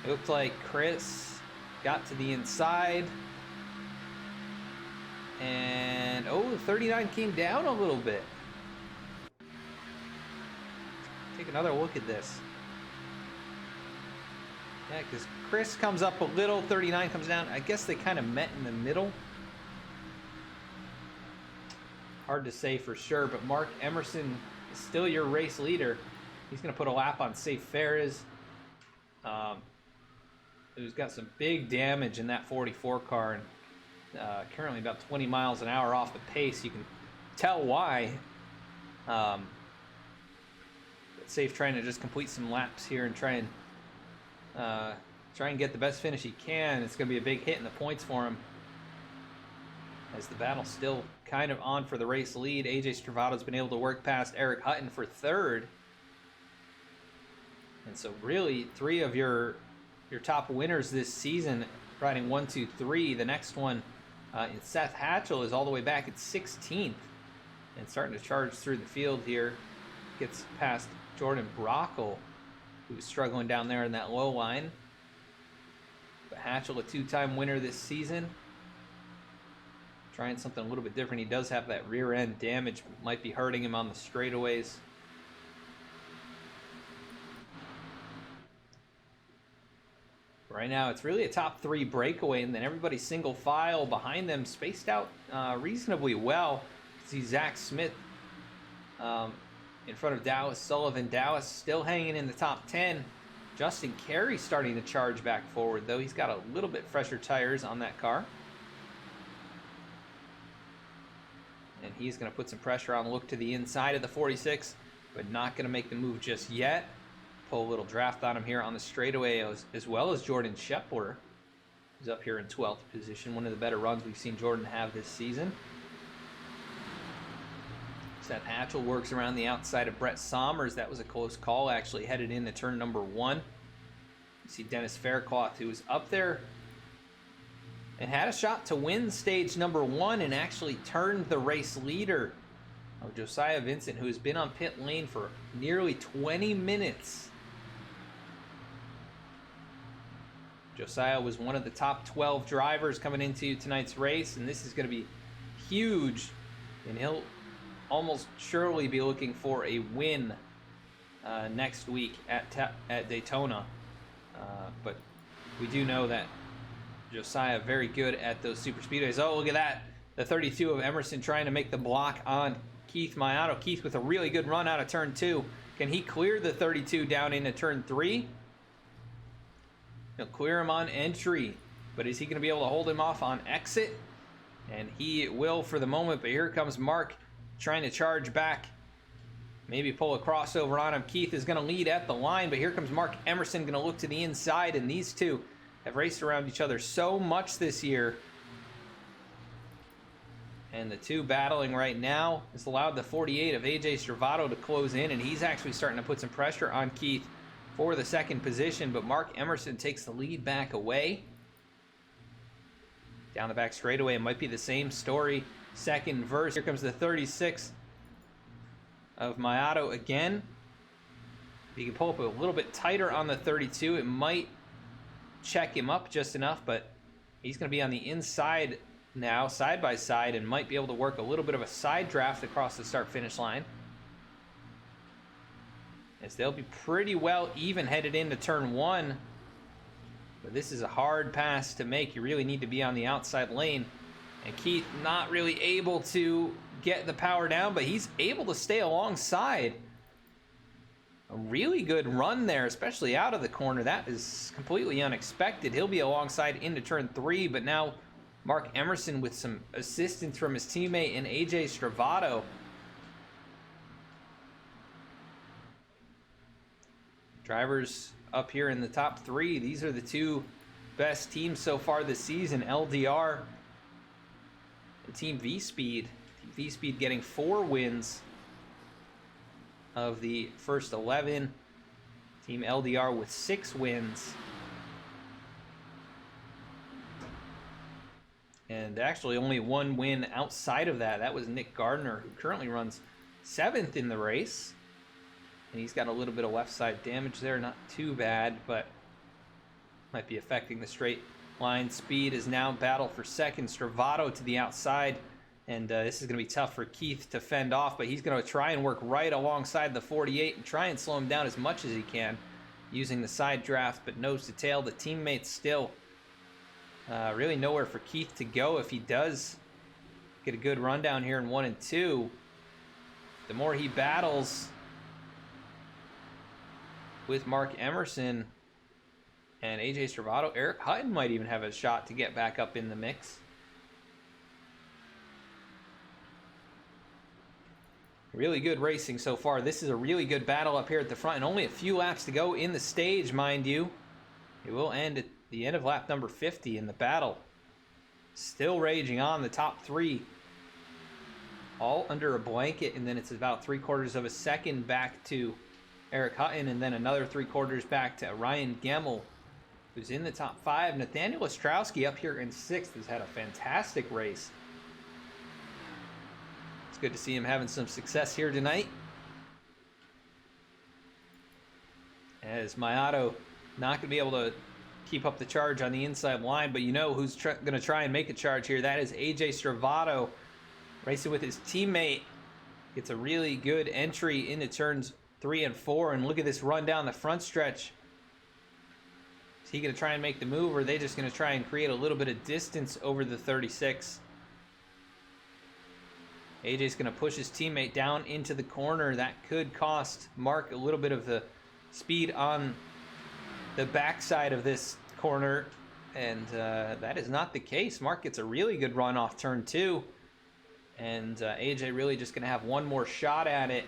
it looked like Chris got to the inside, and oh, 39 came down a little bit. Take another look at this. Yeah, because Chris comes up a little, 39 comes down. I guess they kind of met in the middle. Hard to say for sure, but Mark Emerson is still your race leader. He's going to put a lap on Safe Ferris. Who's got some big damage in that 44 car, and currently about 20 miles an hour off the pace. You can tell why. But Safe trying to just complete some laps here and try and get the best finish he can. It's going to be a big hit in the points for him, as the battle's still kind of on for the race lead. AJ Stravato's been able to work past Eric Hutton for 3rd. And so really 3 of your top winners this season riding 1, 2, 3. The next one in Seth Hatchell is all the way back at 16th and starting to charge through the field here. Gets past Jordan Brockle, who's struggling down there in that low line. But Hatchell, a 2-time winner this season. Trying something a little bit different. He does have that rear end damage, might be hurting him on the straightaways. Right now, it's really a top 3 breakaway, and then everybody single file behind them, spaced out reasonably well. See Zach Smith in front of Dallas Sullivan. Dallas still hanging in the top 10. Justin Carey starting to charge back forward, though. He's got a little bit fresher tires on that car. And he's going to put some pressure on, look to the inside of the 46, but not going to make the move just yet. Pull a little draft on him here on the straightaway, as well as Jordan Shepler, who's up here in 12th position. One of the better runs we've seen Jordan have this season. Seth Hatchell works around the outside of Brett Sommers. That was a close call, actually, headed into turn number 1. You see Dennis Faircloth, who was up there and had a shot to win stage number 1 and actually turned the race leader of Josiah Vincent, who has been on pit lane for nearly 20 minutes. Josiah was one of the top 12 drivers coming into tonight's race, and this is going to be huge, and he'll almost surely be looking for a win next week at Daytona. But we do know that Josiah very good at those super speedways. Oh, look at that. The 32 of Emerson trying to make the block on Keith Maiato. Keith with a really good run out of turn 2. Can he clear the 32 down into turn 3? He'll clear him on entry, but is he going to be able to hold him off on exit? And he will for the moment, but here comes Mark trying to charge back. Maybe pull a crossover on him. Keith is going to lead at the line, but here comes Mark Emerson going to look to the inside, and these two have raced around each other so much this year. And the two battling right now has allowed the 48 of AJ Stravato to close in, and he's actually starting to put some pressure on Keith for the second position, but Mark Emerson takes the lead back away. Down the back straightaway, it might be the same story. Second verse. Here comes the 36 of Maiato again. He can pull up a little bit tighter on the 32. It might check him up just enough, but he's going to be on the inside now, side by side, and might be able to work a little bit of a side draft across the start-finish line, as they'll be pretty well even headed into turn 1. But this is a hard pass to make. You really need to be on the outside lane. And Keith not really able to get the power down, but he's able to stay alongside. A really good run there, especially out of the corner. That is completely unexpected. He'll be alongside into turn 3, but now Mark Emerson with some assistance from his teammate and AJ Stravato. Drivers up here in the top 3. These are the 2 best teams so far this season. LDR and Team VSPEED. VSPEED getting 4 wins of the first 11. Team LDR with 6 wins. And actually only 1 win outside of that. That was Nick Gardner, who currently runs 7th in the race. And he's got a little bit of left side damage there. Not too bad, but might be affecting the straight line speed. Is now battle for second. Stravato to the outside. And this is going to be tough for Keith to fend off, but he's going to try and work right alongside the 48 and try and slow him down as much as he can using the side draft, but nose to tail. The teammates still really nowhere for Keith to go if he does get a good rundown here in 1 and 2. The more he battles with Mark Emerson and AJ Stravato, Eric Hutton might even have a shot to get back up in the mix. Really good racing so far. This is a really good battle up here at the front, and only a few laps to go in the stage, mind you. It will end at the end of lap number 50, in the battle still raging on. The top 3 all under a blanket, and then it's about 3/4 of a second back to Eric Hutton, and then another 3/4 back to Ryan Gemmell, who's in the top 5. Nathaniel Ostrowski up here in 6th has had a fantastic race. It's good to see him having some success here tonight, as Maiato not going to be able to keep up the charge on the inside line, but you know who's going to try and make a charge here. That is AJ Stravato, racing with his teammate. Gets a really good entry into turns 3 and 4, and look at this run down the front stretch. Is he going to try and make the move, or are they just going to try and create a little bit of distance over the 36? AJ's going to push his teammate down into the corner. That could cost Mark a little bit of the speed on the backside of this corner, and that is not the case. Mark gets a really good run off turn 2, and AJ really just going to have one more shot at it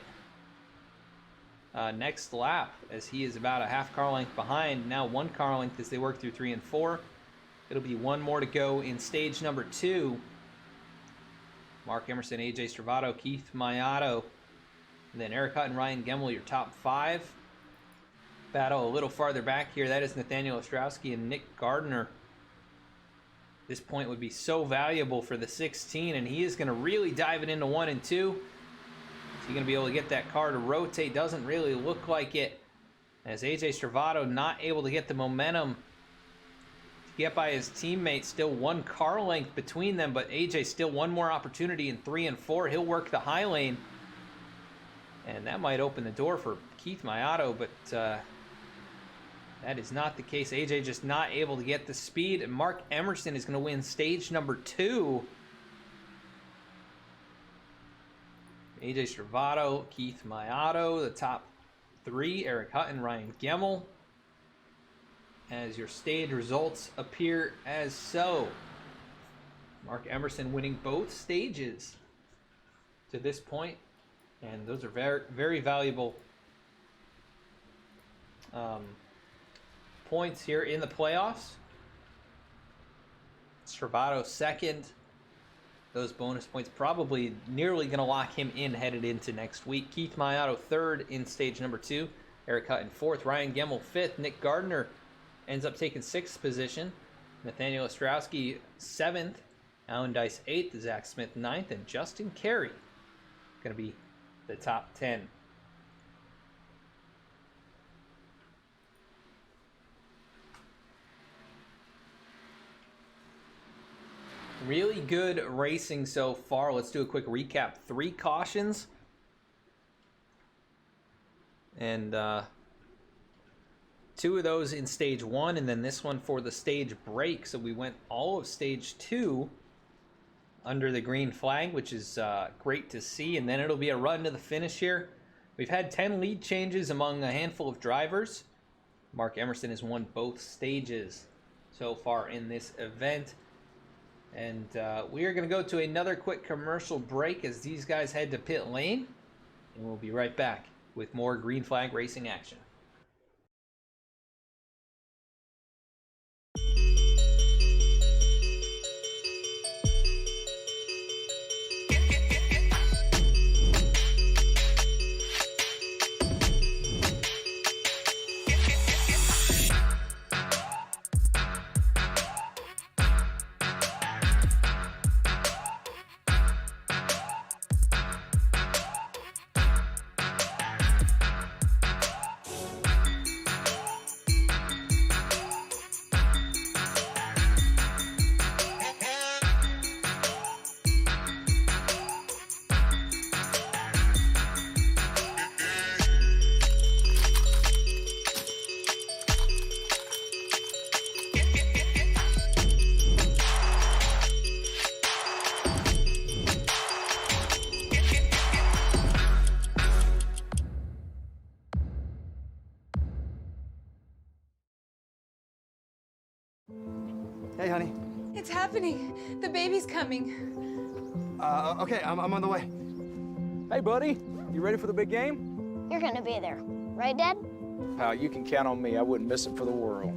next lap, as he is about a half car length behind. Now 1 car length as they work through 3 and 4. It'll be 1 more to go in stage number 2. Mark Emerson, AJ Stravato, Keith Maiato, and then Eric Hutton, Ryan Gemmell, your top 5. Battle a little farther back here. That is Nathaniel Ostrowski and Nick Gardner. This point would be so valuable for the 16, and he is going to really dive it into 1 and 2. Is he going to be able to get that car to rotate? Doesn't really look like it, as AJ Stravato not able to get the momentum to get by his teammate. Still 1 car length between them, but AJ still 1 more opportunity in 3 and 4. He'll work the high lane, and that might open the door for Keith Maiato, but that is not the case. AJ just not able to get the speed, and Mark Emerson is going to win stage number 2. AJ Stravato, Keith Maiato, the top 3, Eric Hutton, Ryan Gemmell, as your stage results appear as so. Mark Emerson winning both stages to this point, and those are very, very valuable points here in the playoffs. Stravato second. Those bonus points probably nearly going to lock him in headed into next week. Keith Maiato third in stage number 2. Eric Hutton 4th. Ryan Gemmell 5th. Nick Gardner ends up taking 6th position. Nathaniel Ostrowski 7th. Alan Dice 8th. Zach Smith 9th. And Justin Carey going to be the top 10. Really good racing so far. Let's do a quick recap. 3 cautions. And 2 of those in stage 1, and then this one for the stage break. So we went all of stage 2 under the green flag, which is great to see. And then it'll be a run to the finish here. We've had 10 lead changes among a handful of drivers. Mark Emerson has won both stages so far in this event. And we are going to go to another quick commercial break as these guys head to pit lane. And we'll be right back with more green flag racing action. Hey, honey. It's happening. The baby's coming. Okay, I'm on the way. Hey, buddy. You ready for the big game? You're gonna be there, right, Dad? Pal, you can count on me. I wouldn't miss it for the world.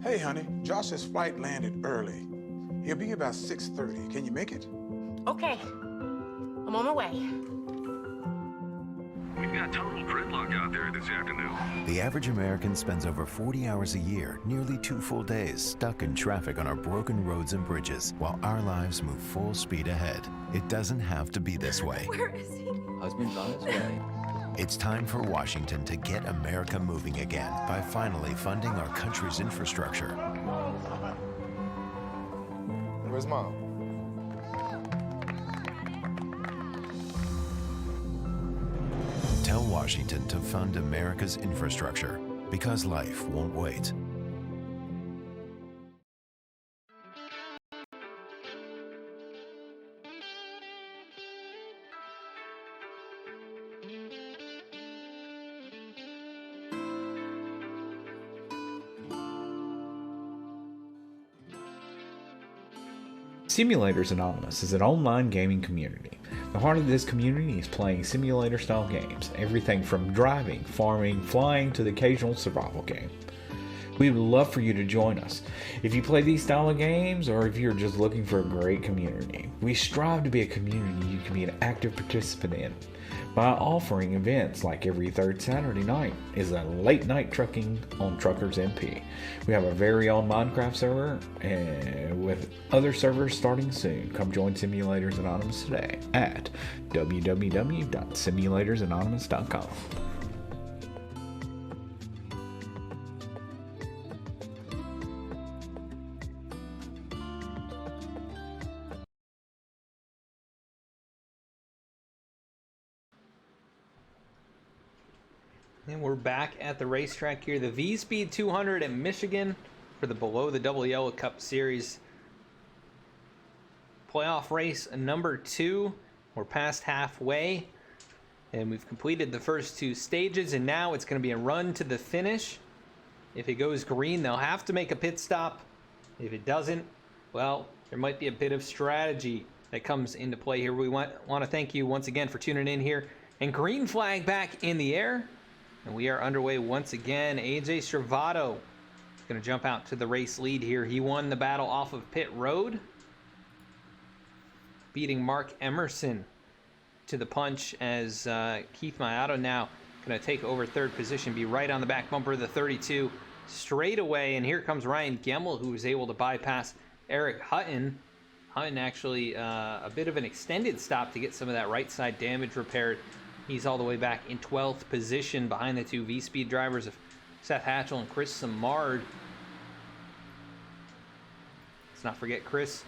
Hey, honey, Josh's flight landed early. He'll be about 6:30. Can you make it? Okay. I'm on my way. We've got total gridlock out there this afternoon. The average American spends over 40 hours a year, nearly 2 full days, stuck in traffic on our broken roads and bridges, while our lives move full speed ahead. It doesn't have to be this way. Where is he? Husband's on his way. It's time for Washington to get America moving again by finally funding our country's infrastructure. Where's Mom? Tell Washington to fund America's infrastructure, because life won't wait. Simulators Anonymous is an online gaming community. The heart of this community is playing simulator-style games, everything from driving, farming, flying, to the occasional survival game. We would love for you to join us. If you play these style of games, or if you're just looking for a great community, we strive to be a community you can be an active participant in by offering events like every third Saturday night is a late night trucking on Truckers MP. We have a very own Minecraft server with other servers starting soon. Come join Simulators Anonymous today at www.simulatorsanonymous.com. And we're back at the racetrack here, the VSPEED 200 at Michigan for the Below the Double Yellow Cup Series. Playoff race number 2. We're past halfway, and we've completed the first 2 stages, and now it's going to be a run to the finish. If it goes green, they'll have to make a pit stop. If it doesn't, well, there might be a bit of strategy that comes into play here. We want to thank you once again for tuning in here. And green flag back in the air. And we are underway once again. AJ Stravato is going to jump out to the race lead here. He won the battle off of pit road, beating Mark Emerson to the punch, as Keith Maiato now going to take over third position, be right on the back bumper of the 32 straight away. And here comes Ryan Gemmell, who was able to bypass Eric Hutton. Hutton actually a bit of an extended stop to get some of that right side damage repaired. He's all the way back in 12th position behind the 2 VSPEED drivers of Seth Hatchell and Chris Samard. Let's not forget Chris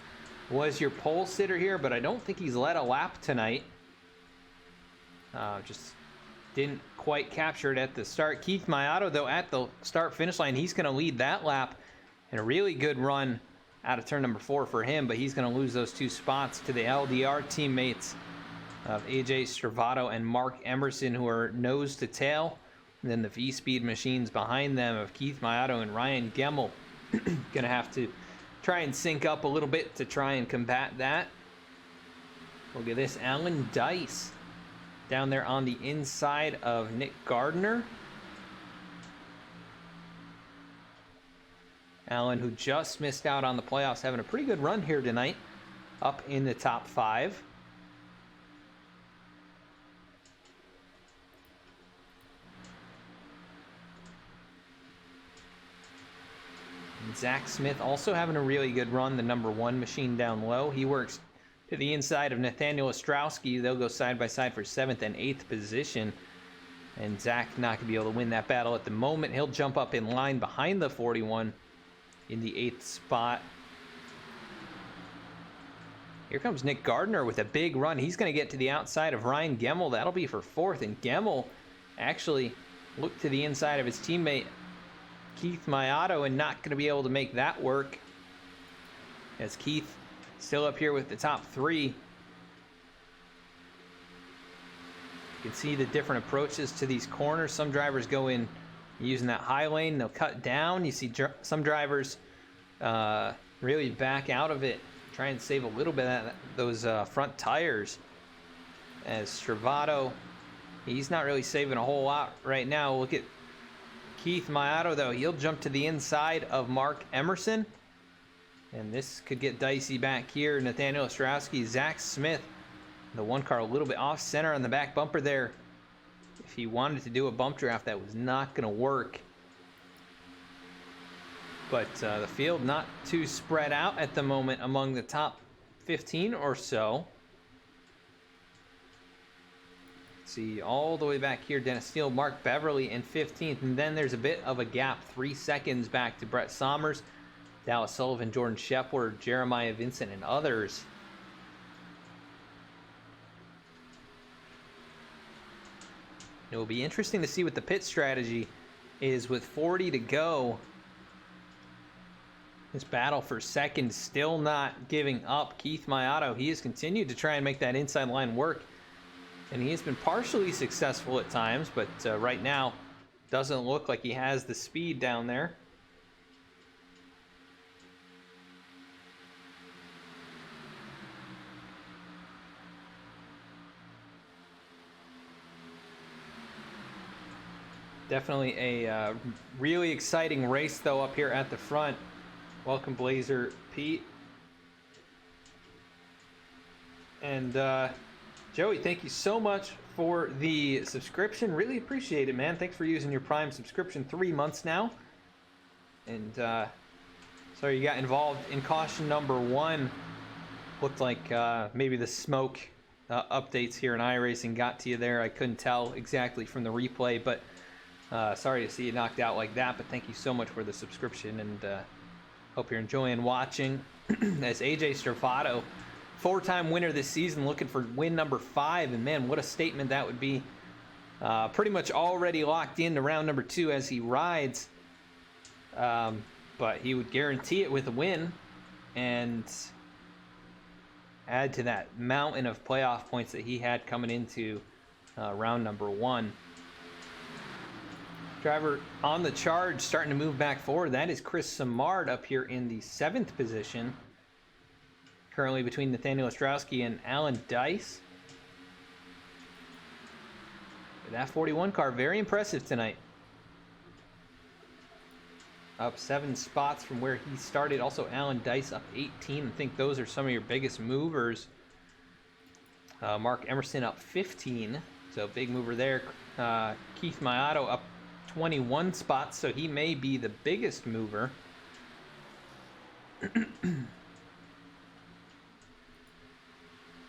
was your pole sitter here, but I don't think he's led a lap tonight. Just didn't quite capture it at the start. Keith Maiato, though, at the start-finish line, he's going to lead that lap. And a really good run out of turn number 4 for him, but he's going to lose those 2 spots to the LDR teammates of AJ Stravato and Mark Emerson, who are nose to tail. And then the VSPEED machines behind them of Keith Maiato and Ryan Gemmell. Going to have to try and sync up a little bit to try and combat that. Look at this, Alan Dice down there on the inside of Nick Gardner. Allen, who just missed out on the playoffs, having a pretty good run here tonight, up in the top 5. And Zach Smith also having a really good run, the number 1 machine down low. He works to the inside of Nathaniel Ostrowski. They'll go side by side for 7th and 8th position. And Zach not going to be able to win that battle at the moment. He'll jump up in line behind the 41 in the 8th spot. Here comes Nick Gardner with a big run. He's going to get to the outside of Ryan Gemmell. That'll be for 4th. And Gemmell actually looked to the inside of his teammate Keith Maiato and not going to be able to make that work, as Keith still up here with the top 3. You can see the different approaches to these corners. Some drivers go in using that high lane. They'll cut down. You see some drivers really back out of it, try and save a little bit of those front tires. As Stravato, he's not really saving a whole lot right now. Look at Keith Maiato, though. He'll jump to the inside of Mark Emerson. And this could get dicey back here. Nathaniel Ostrowski, Zach Smith, the 1 car a little bit off center on the back bumper there. If he wanted to do a bump draft, that was not going to work. But the field not too spread out at the moment among the top 15 or so. Let's see, all the way back here, Dennis Steele, Mark Beverly in 15th. And then there's a bit of a gap, 3 seconds back to Brett Sommers, Dallas Sullivan, Jordan Shepard, Jeremiah Vincent, and others. It will be interesting to see what the pit strategy is with 40 to go. This battle for second still not giving up. Keith Maiato, he has continued to try and make that inside line work. And he has been partially successful at times, but right now doesn't look like he has the speed down there. Definitely a really exciting race, though, up here at the front. Welcome, Blazer Pete. And Joey, thank you so much for the subscription. Really appreciate it, man. Thanks for using your Prime subscription, 3 months now. And sorry you got involved in caution number 1. Looked like maybe the smoke updates here in iRacing got to you there. I couldn't tell exactly from the replay, but sorry to see you knocked out like that. But thank you so much for the subscription, and hope you're enjoying watching. As AJ Stravato, 4-time winner this season, looking for win number 5, and man, what a statement that would be. Pretty much already locked into round number 2 as he rides, but he would guarantee it with a win and add to that mountain of playoff points that he had coming into round number 1. Driver on the charge, starting to move back forward. That is Chris Samard up here in the 7th position. Currently between Nathaniel Ostrowski and Alan Dice. That 41 car, very impressive tonight. Up 7 spots from where he started. Also Alan Dice up 18. I think those are some of your biggest movers. Mark Emerson up 15. So big mover there. Keith Maiato up 21 spots, so he may be the biggest mover.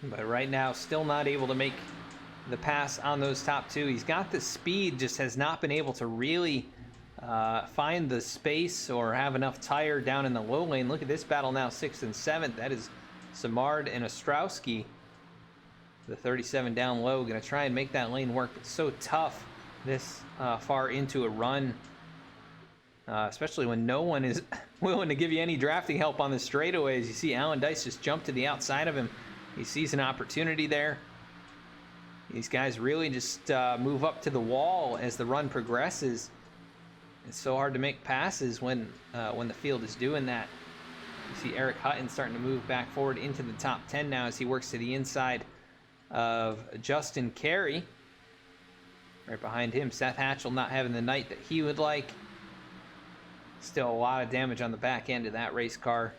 But right now, still not able to make the pass on those top 2. He's got the speed, just has not been able to really find the space or have enough tire down in the low lane. Look at this battle now, 6th and 7th. That is Samard and Ostrowski. The 37 down low, going to try and make that lane work. It's so tough this far into a run, especially when no one is willing to give you any drafting help on the straightaways. You see Alan Dice just jump to the outside of him. He sees an opportunity there. These guys really just move up to the wall as the run progresses. It's so hard to make passes when the field is doing that. You see Eric Hutton starting to move back forward into the top 10 now as he works to the inside of Justin Carey. Right behind him, Seth Hatchell not having the night that he would like. Still a lot of damage on the back end of that race car.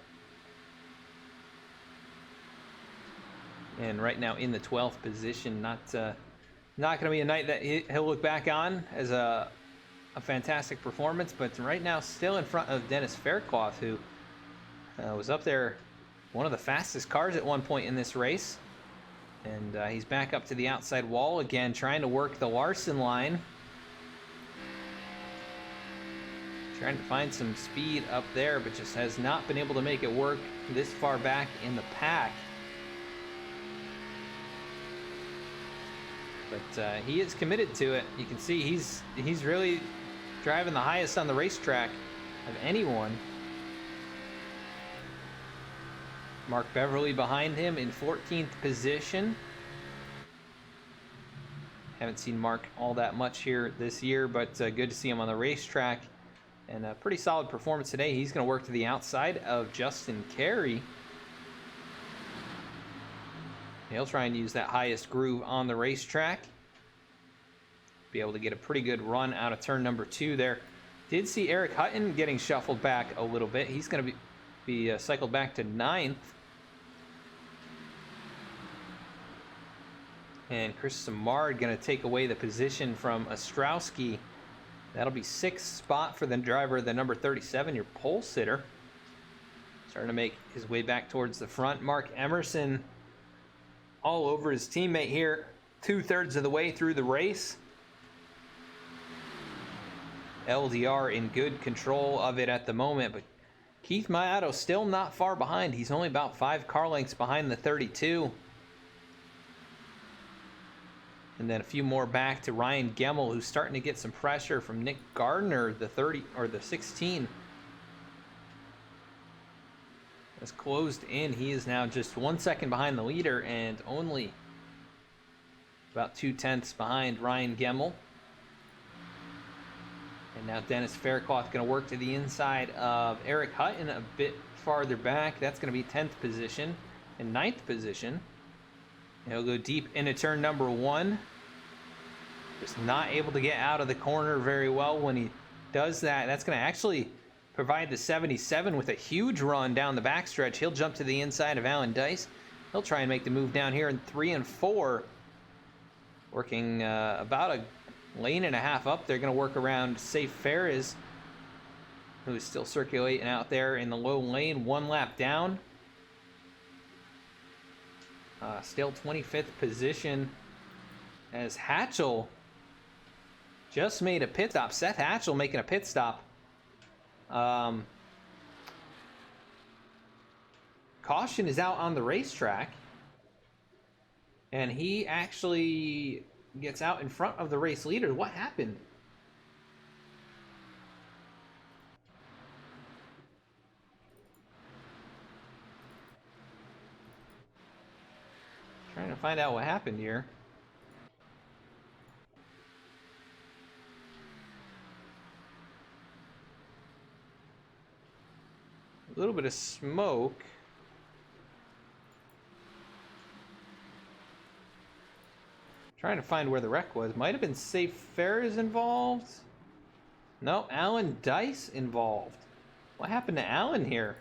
And right now in the 12th position, not going to be a night that he'll look back on as a fantastic performance, but right now still in front of Dennis Faircloth, who was up there, one of the fastest cars at one point in this race. And he's back up to the outside wall again, trying to work the Larson line. Trying to find some speed up there, but just has not been able to make it work this far back in the pack. But he is committed to it. You can see he's really driving the highest on the racetrack of anyone. Mark Beverly behind him in 14th position. Haven't seen Mark all that much here this year, but good to see him on the racetrack. And a pretty solid performance today. He's going to work to the outside of Justin Carey. He'll try and use that highest groove on the racetrack. Be able to get a pretty good run out of turn number 2 there. Did see Eric Hutton getting shuffled back a little bit. He's going to be cycled back to 9th. And Chris Samard going to take away the position from Ostrowski. That'll be 6th spot for the driver, the number 37, your pole sitter. Starting to make his way back towards the front. Mark Emerson all over his teammate here, 2/3 of the way through the race. LDR in good control of it at the moment, but Keith Maiato still not far behind. He's only about 5 car lengths behind the 32. And then a few more back to Ryan Gemmell, who's starting to get some pressure from Nick Gardner, the 30 or the 16. Has closed in. He is now just 1 second behind the leader and only about 2/10 behind Ryan Gemmell. And now Dennis Faircloth going to work to the inside of Eric Hutton a bit farther back. That's going to be 10th position and 9th position. He'll go deep into turn number 1. Just not able to get out of the corner very well when he does that. That's going to actually provide the 77 with a huge run down the backstretch. He'll jump to the inside of Alan Dice. He'll try and make the move down here in 3 and 4. Working about a lane and a half up. They're going to work around Safe Ferris, who is still circulating out there in the low lane. 1 lap down. Still 25th position as Hatchell just made a pit stop. Seth Hatchell making a pit stop. Caution is out on the racetrack, and he actually gets out in front of the race leader. What happened? Trying to find out what happened here. A little bit of smoke. Trying to find where the wreck was. Might have been Safe Ferris involved. No, Alan Dice involved. What happened to Alan here?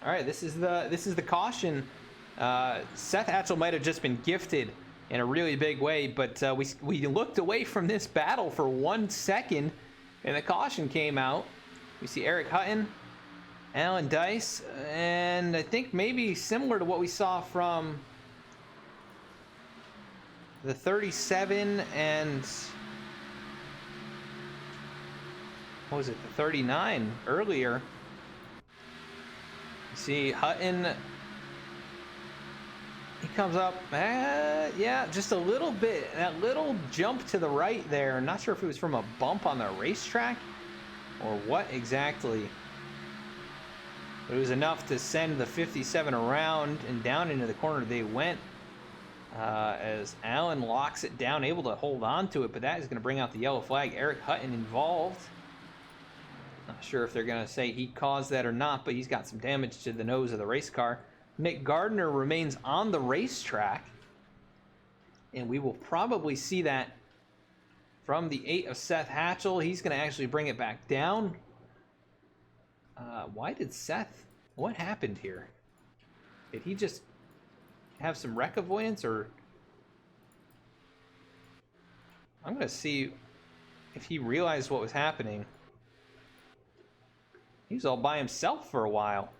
All right, this is the caution. Seth Hatchell might have just been gifted in a really big way, but we looked away from this battle for 1 second, and the caution came out. We see Eric Hutton, Alan Dice, and I think maybe similar to what we saw from the 37 and what was it, the 39 earlier. See Hutton, he comes up, yeah, just a little bit. That little jump to the right there. Not sure if it was from a bump on the racetrack or what exactly. But it was enough to send the 57 around and down into the corner they went. As Allen locks it down, able to hold on to it, but that is going to bring out the yellow flag. Eric Hutton involved. Not sure if they're going to say he caused that or not, but he's got some damage to the nose of the race car. Nick Gardner remains on the racetrack, and we will probably see that from the 8 of Seth Hatchell. He's going to actually bring it back down. Why did Seth... What happened here? Did he just have some wreck avoidance, or... I'm going to see if he realized what was happening. He was all by himself for a while.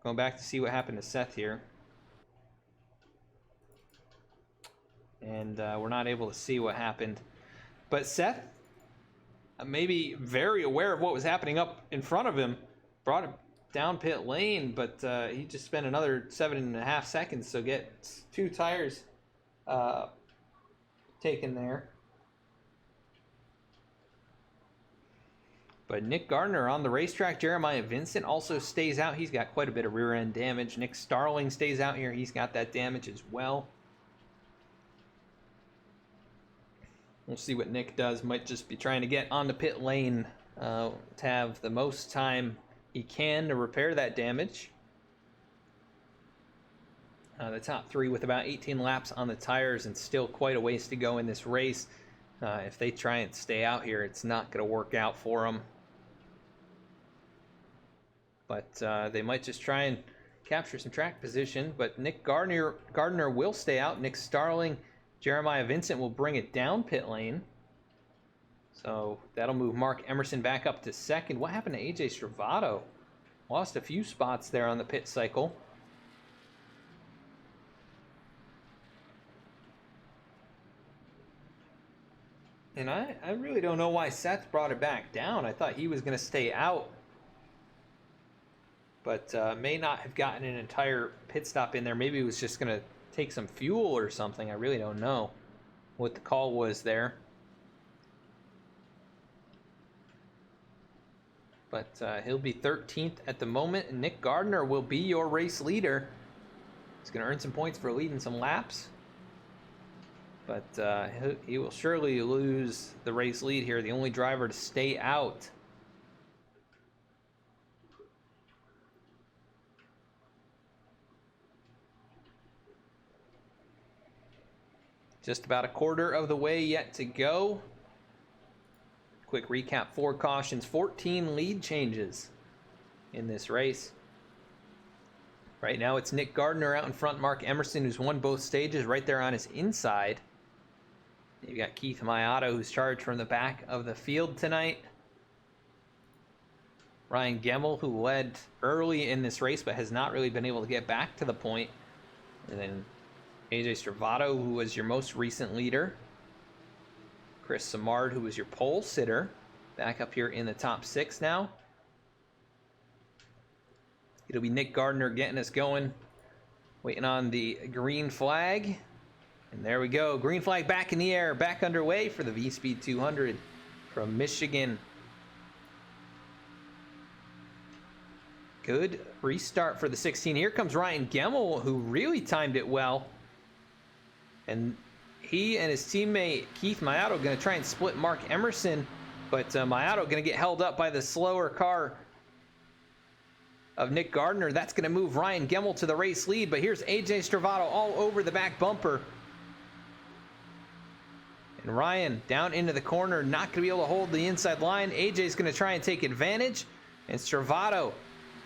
Going back to see what happened to Seth here. And we're not able to see what happened. But Seth, maybe very aware of what was happening up in front of him, brought him down pit lane, but he just spent another 7.5 seconds, so get 2 tires taken there. But Nick Gardner on the racetrack. Jeremiah Vincent also stays out. He's got quite a bit of rear end damage. Nick Starling stays out here. He's got that damage as well. We'll see what Nick does. Might just be trying to get on the pit lane to have the most time he can to repair that damage. The top 3 with about 18 laps on the tires and still quite a ways to go in this race. If they try and stay out here, it's not going to work out for them. But they might just try and capture some track position. But Nick Gardner will stay out. Nick Starling, Jeremiah Vincent will bring it down pit lane. So that'll move Mark Emerson back up to second. What happened to AJ Stravato? Lost a few spots there on the pit cycle. And I really don't know why Seth brought it back down. I thought he was going to stay out. But may not have gotten an entire pit stop in there. Maybe it was just going to take some fuel or something. I really don't know what the call was there. But he'll be 13th at the moment. And Nick Gardner will be your race leader. He's going to earn some points for leading some laps. But he will surely lose the race lead here. The only driver to stay out. Just about a quarter of the way yet to go. Quick recap, 4 cautions, 14 lead changes in this race. Right now it's Nick Gardner out in front, Mark Emerson, who's won both stages, right there on his inside. You've got Keith Maiato, who's charged from the back of the field tonight. Ryan Gemmell, who led early in this race but has not really been able to get back to the point. And then AJ Stravato, who was your most recent leader. Chris Samard, who was your pole sitter, back up here in the top 6 now. It'll be Nick Gardner getting us going, waiting on the green flag. And there we go, green flag back in the air, back underway for the VSPEED 200 from Michigan. Good restart for the 16. Here comes Ryan Gemmell, who really timed it well. And he and his teammate Keith Maiato going to try and split Mark Emerson, but Maiato going to get held up by the slower car of Nick Gardner. That's going to move Ryan Gemmell to the race lead, but here's AJ Stravato all over the back bumper. And Ryan down into the corner, not going to be able to hold the inside line. AJ's going to try and take advantage, and Stravato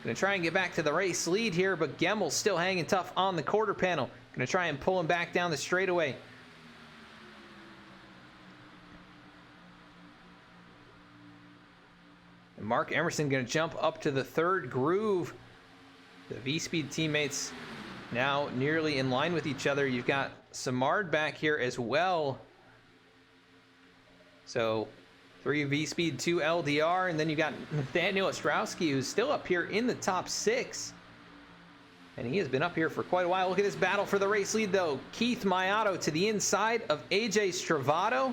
going to try and get back to the race lead here, but Gemmell's still hanging tough on the quarter panel. Going to try and pull him back down the straightaway. And Mark Emerson going to jump up to the 3rd groove. The VSPEED teammates now nearly in line with each other. You've got Samard back here as well. So 3 VSPEED, 2 LDR, and then you got Nathaniel Ostrowski, who's still up here in the top 6. And he has been up here for quite a while. Look at this battle for the race lead, though. Keith Maiato to the inside of AJ Stravato.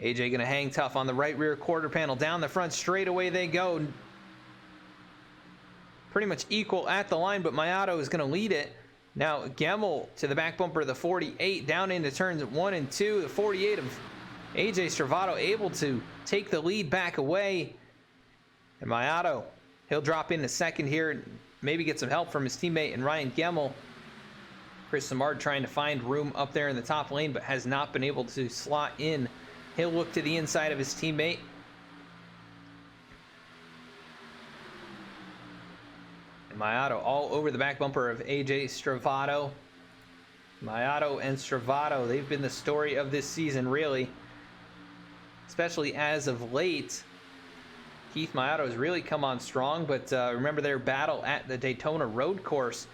AJ going to hang tough on the right rear quarter panel. Down the front straightaway they go. Pretty much equal at the line, but Maiato is going to lead it. Now Gemmell to the back bumper of the 48, down into turns 1 and 2. The 48 of AJ Stravato able to take the lead back away. And Maiato, he'll drop into second here and maybe get some help from his teammate and Ryan Gemmell. Chris Samard trying to find room up there in the top lane, but has not been able to slot in. He'll look to the inside of his teammate. And Maiato all over the back bumper of AJ Stravato. Maiato and Stravato, they've been the story of this season, really. Especially as of late. Keith Maiato has really come on strong, but remember their battle at the Daytona road course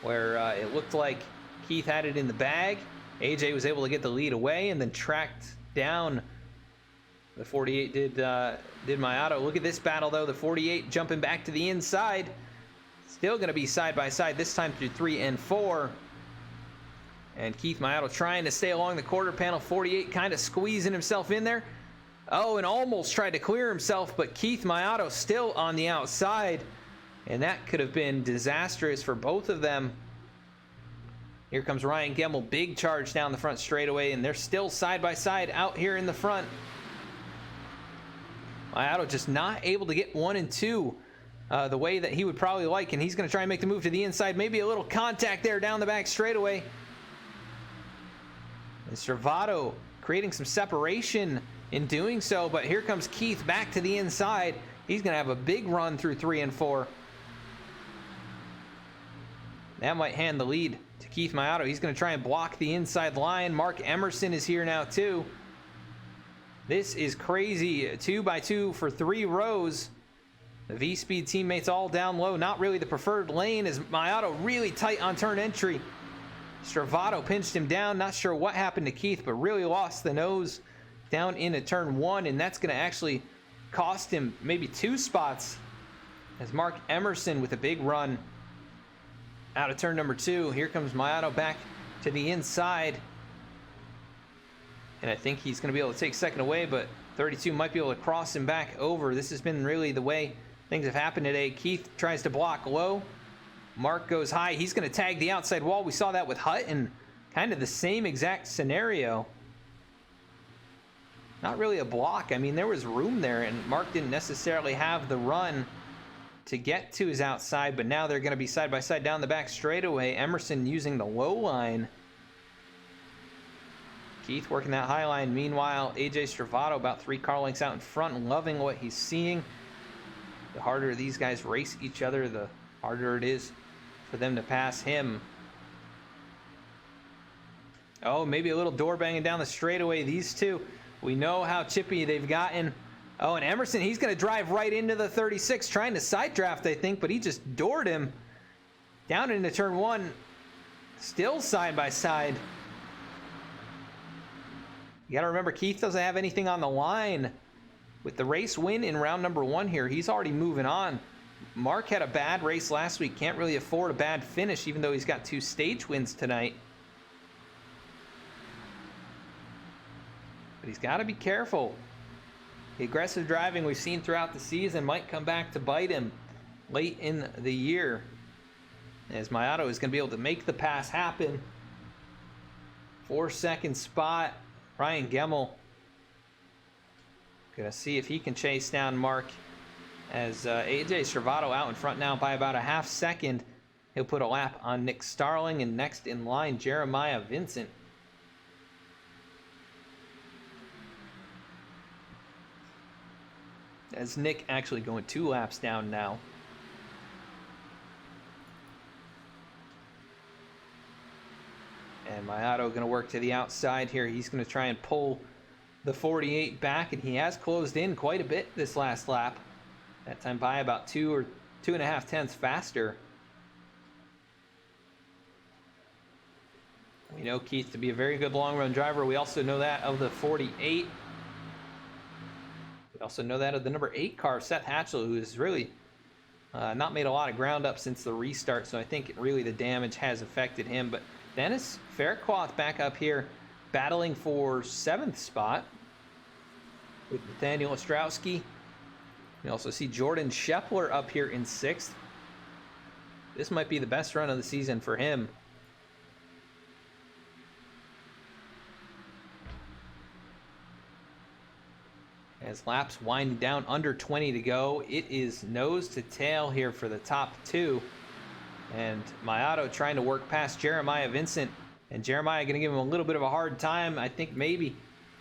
where it looked like Keith had it in the bag. AJ was able to get the lead away and then tracked down. The 48 did Maiato. Look at this battle, though. The 48 jumping back to the inside. Still going to be side by side, this time through 3 and 4. And Keith Maiato trying to stay along the quarter panel. 48 kind of squeezing himself in there. Oh, and almost tried to clear himself, but Keith Maiato still on the outside. And that could have been disastrous for both of them. Here comes Ryan Gemmell, big charge down the front straightaway, and they're still side by side out here in the front. Maiato just not able to get 1 and 2 the way that he would probably like, and he's going to try and make the move to the inside. Maybe a little contact there down the back straightaway. And Stravato creating some separation in doing so, but here comes Keith back to the inside. He's going to have a big run through 3 and 4. That might hand the lead to Keith Maiato. He's going to try and block the inside line. Mark Emerson is here now too. This is crazy. 2 by 2 for 3 rows. The VSPEED teammates all down low. Not really the preferred lane as Maiato really tight on turn entry. Stravato pinched him down. Not sure what happened to Keith, but really lost the nose down into turn 1, and that's going to actually cost him maybe 2 spots as Mark Emerson with a big run out of turn number 2. Here comes Maiato back to the inside. And I think he's going to be able to take second away, but 32 might be able to cross him back over. This has been really the way things have happened today. Keith tries to block low. Mark goes high. He's going to tag the outside wall. We saw that with Hutton. Kind of the same exact scenario. Not really a block. I mean, there was room there, and Mark didn't necessarily have the run to get to his outside, but now they're going to be side by side down the back straightaway. Emerson using the low line. Keith working that high line. Meanwhile, AJ Stravato about 3 car lengths out in front, loving what he's seeing. The harder these guys race each other, the harder it is for them to pass him. Oh, maybe a little door banging down the straightaway. These two, we know how chippy they've gotten. Oh, and Emerson, he's going to drive right into the 36, trying to side draft, I think, but he just doored him down into turn 1. Still side by side. You got to remember, Keith doesn't have anything on the line. With the race win in round number 1 here, he's already moving on. Mark had a bad race last week. Can't really afford a bad finish, even though he's got 2 stage wins tonight. But he's got to be careful. The aggressive driving we've seen throughout the season might come back to bite him late in the year. As Maiato is going to be able to make the pass happen. 4-second spot. Ryan Gemmell going to see if he can chase down Mark. As AJ Stravato out in front now by about a half second. He'll put a lap on Nick Starling, and next in line, Jeremiah Vincent. As Nick actually going 2 laps down now. And Maiato going to work to the outside here. He's going to try and pull the 48 back, and he has closed in quite a bit this last lap. That time by about 2 or 2.5 tenths faster. We know Keith to be a very good long-run driver. We also know that of the 48. We also know that of the number 8 car, Seth Hatchell, who has really not made a lot of ground up since the restart, so I think really the damage has affected him. But Dennis Faircloth back up here battling for 7th spot with Nathaniel Ostrowski. We also see Jordan Scheffler up here in 6th. This might be the best run of the season for him. As laps winding down, under 20 to go. It is nose to tail here for the top 2. And Maiato trying to work past Jeremiah Vincent. And Jeremiah going to give him a little bit of a hard time. I think maybe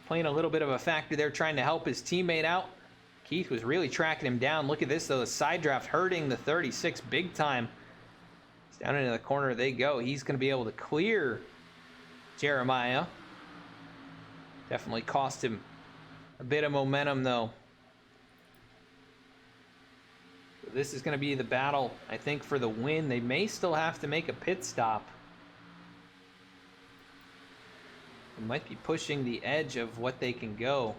playing a little bit of a factor there, trying to help his teammate out. Keith was really tracking him down. Look at this, though. The side draft hurting the 36 big time. Down into the corner they go. He's going to be able to clear Jeremiah. Definitely cost him a bit of momentum, though. This is going to be the battle, I think, for the win. They may still have to make a pit stop. They might be pushing the edge of what they can go.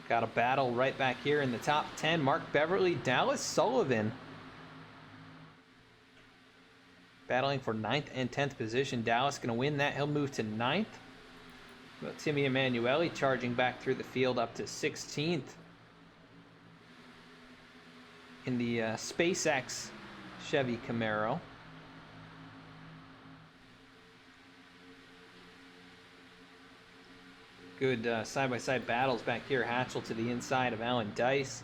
Got a battle right back here in the top 10. Mark Beverly, Dallas Sullivan. Battling for 9th and 10th position. Dallas going to win that. He'll move to 9th. But Timmy Emanuele charging back through the field up to 16th. In the SpaceX Chevy Camaro. Good side-by-side battles back here. Hatchell to the inside of Alan Dice.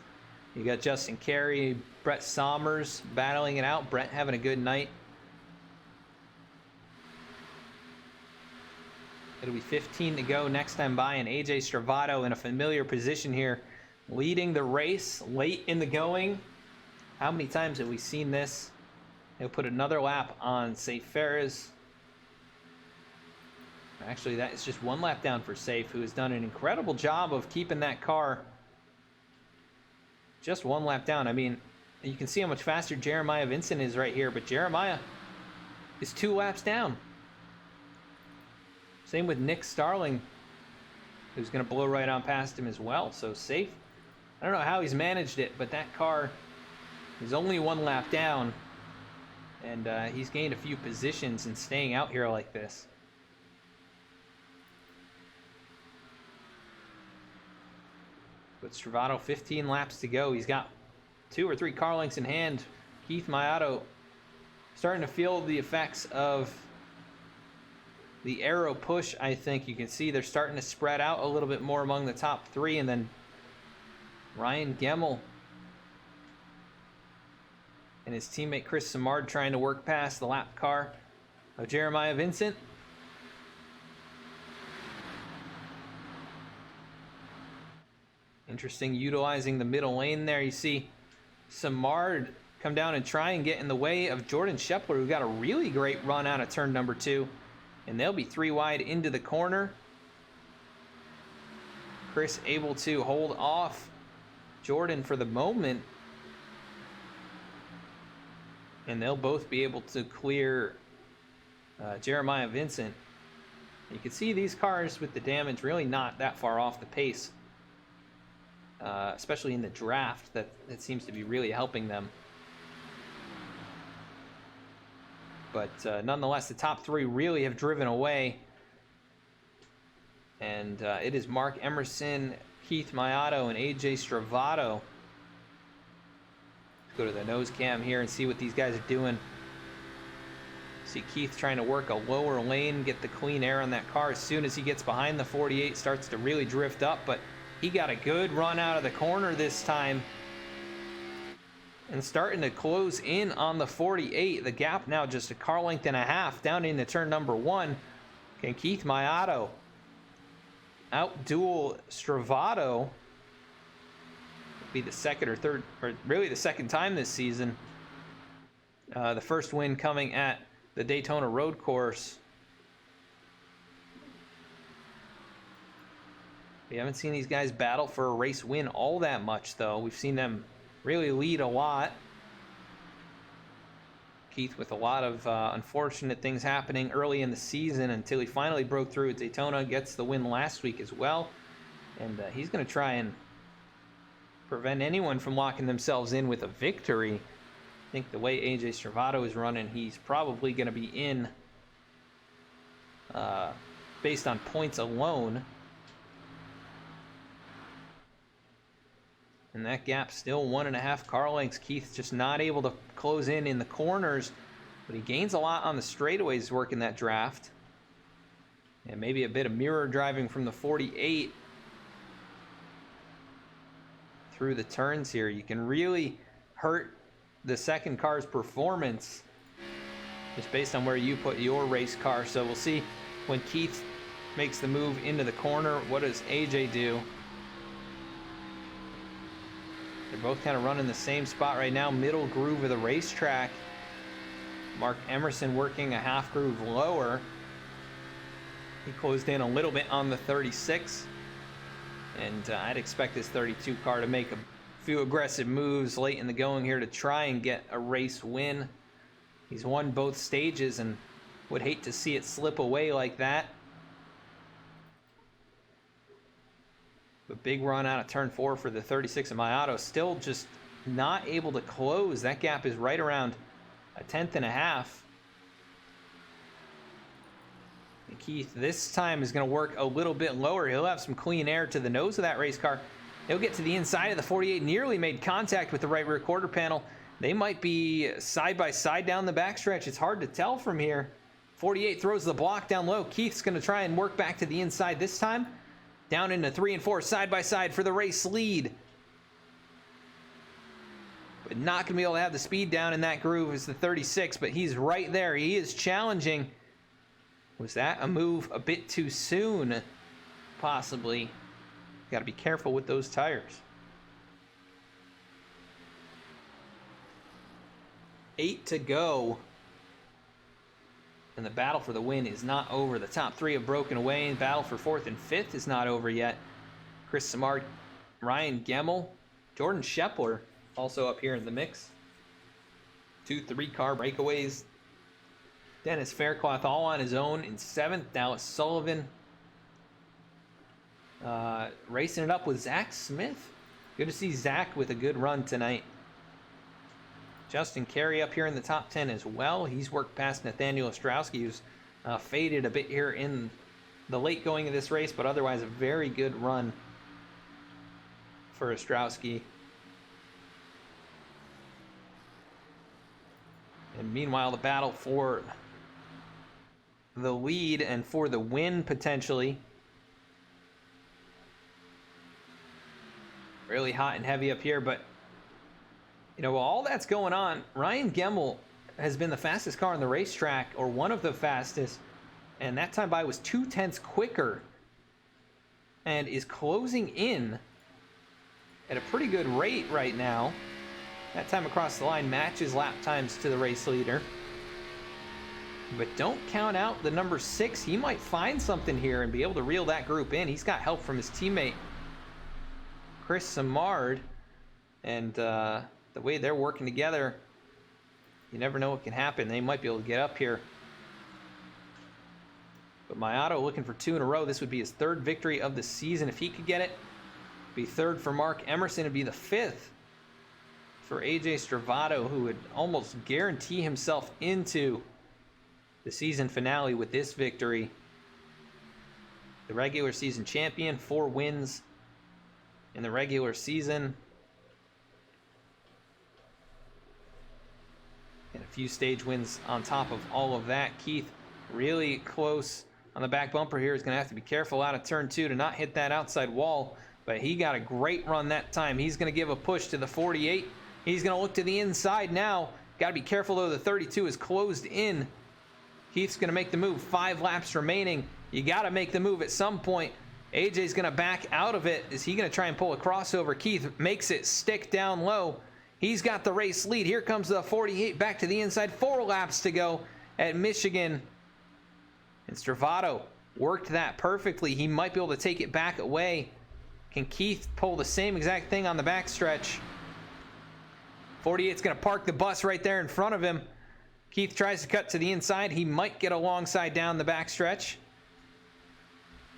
You got Justin Carey, Brett Sommers battling it out. Brett having a good night. It'll be 15 to go next time by, and AJ Stravato in a familiar position here, leading the race late in the going. How many times have we seen this? He'll put another lap on Safe Ferris. Actually, that is just one lap down for Safe, who has done an incredible job of keeping that car just one lap down. I mean, you can see how much faster Jeremiah Vincent is right here, but Jeremiah is 2 laps down. Same with Nick Starling, who's going to blow right on past him as well. So Safe, I don't know how he's managed it, but that car is only 1 lap down, and he's gained a few positions in staying out here like this. But Stravato, 15 laps to go. He's got 2 or 3 car lengths in hand. Keith Maiato starting to feel the effects of the aero push, I think. You can see they're starting to spread out a little bit more among the top 3. And then Ryan Gemmell and his teammate Chris Simard trying to work past the lap car of Jeremiah Vincent. Interesting, utilizing the middle lane there. You see Simard come down and try and get in the way of Jordan Scheffler, who got a really great run out of turn number 2. And they'll be 3 wide into the corner. Chris able to hold off Jordan for the moment. And they'll both be able to clear Jeremiah Vincent. You can see these cars with the damage really not that far off the pace. Especially in the draft, that seems to be really helping them. But nonetheless, the top 3 really have driven away. And it is Mark Emerson, Keith Maiato, and AJ Stravato. Let's go to the nose cam here and see what these guys are doing. See Keith trying to work a lower lane, get the clean air on that car. As soon as he gets behind the 48, starts to really drift up, but he got a good run out of the corner this time. And starting to close in on the 48. The gap now just a car length and a half down into turn number 1. Can Keith Maiato outduel Stravato? Be the second or third, or really the second time this season. The first win coming at the Daytona Road Course. We haven't seen these guys battle for a race win all that much, though. We've seen them really lead a lot. Keith with a lot of unfortunate things happening early in the season until he finally broke through at Daytona, gets the win last week as well. And he's going to try and prevent anyone from locking themselves in with a victory. I think the way AJ Stravato is running, he's probably going to be in based on points alone. And that gap still 1.5 car lengths. Keith just not able to close in the corners, but he gains a lot on the straightaways working that draft. And maybe a bit of mirror driving from the 48 through the turns here. You can really hurt the second car's performance just based on where you put your race car. So we'll see when Keith makes the move into the corner. What does AJ do? They're both kind of running the same spot right now, middle groove of the racetrack. Mark Emerson working a half groove lower. He closed in a little bit on the 36. And I'd expect this 32 car to make a few aggressive moves late in the going here to try and get a race win. He's won both stages and would hate to see it slip away like that. A big run out of turn 4 for the 36 of Maiato. Still just not able to close. That gap is right around 1/10 and a half. And Keith this time is going to work a little bit lower. He'll have some clean air to the nose of that race car. He'll get to the inside of the 48. Nearly made contact with the right rear quarter panel. They might be side by side down the backstretch. It's hard to tell from here. 48 throws the block down low. Keith's going to try and work back to the inside this time. Down into 3 and 4 side by side for the race lead. But not going to be able to have the speed down in that groove as the 36, but he's right there. He is challenging. Was that a move a bit too soon? Possibly. Got to be careful with those tires. 8 to go. And the battle for the win is not over. The top 3 have broken away. And battle for 4th and 5th is not over yet. Chris Samard, Ryan Gemmell, Jordan Scheffler also up here in the mix. 2 3-car breakaways. Dennis Faircloth all on his own in 7th. Dallas Sullivan racing it up with Zach Smith. Good to see Zach with a good run tonight. Justin Carey up here in the top 10 as well. He's worked past Nathaniel Ostrowski, who's faded a bit here in the late going of this race, but otherwise a very good run for Ostrowski. And meanwhile, the battle for the lead and for the win potentially. Really hot and heavy up here, but you know, while all that's going on, Ryan Gemmell has been the fastest car on the racetrack, or one of the fastest, and that time by was 0.2 quicker, and is closing in at a pretty good rate right now. That time across the line matches lap times to the race leader. But don't count out the number 6. He might find something here and be able to reel that group in. He's got help from his teammate, Chris Samard, and the way they're working together, you never know what can happen. They might be able to get up here. But Maiato looking for 2 in a row. This would be his 3rd victory of the season. If he could get it, it'd be 3rd for Mark Emerson. It'd be the 5th for AJ Stravato, who would almost guarantee himself into the season finale with this victory. The regular season champion, 4 wins in the regular season. And a few stage wins on top of all of that. Keith really close on the back bumper here. Is going to have to be careful out of turn 2 to not hit that outside wall. But he got a great run that time. He's going to give a push to the 48. He's going to look to the inside now. Got to be careful though. The 32 is closed in. Keith's going to make the move. 5 laps remaining. You got to make the move at some point. AJ's going to back out of it. Is he going to try and pull a crossover? Keith makes it stick down low. He's got the race lead. Here comes the 48 back to the inside. 4 laps to go at Michigan. And Stravato worked that perfectly. He might be able to take it back away. Can Keith pull the same exact thing on the backstretch? 48's going to park the bus right there in front of him. Keith tries to cut to the inside. He might get alongside down the backstretch.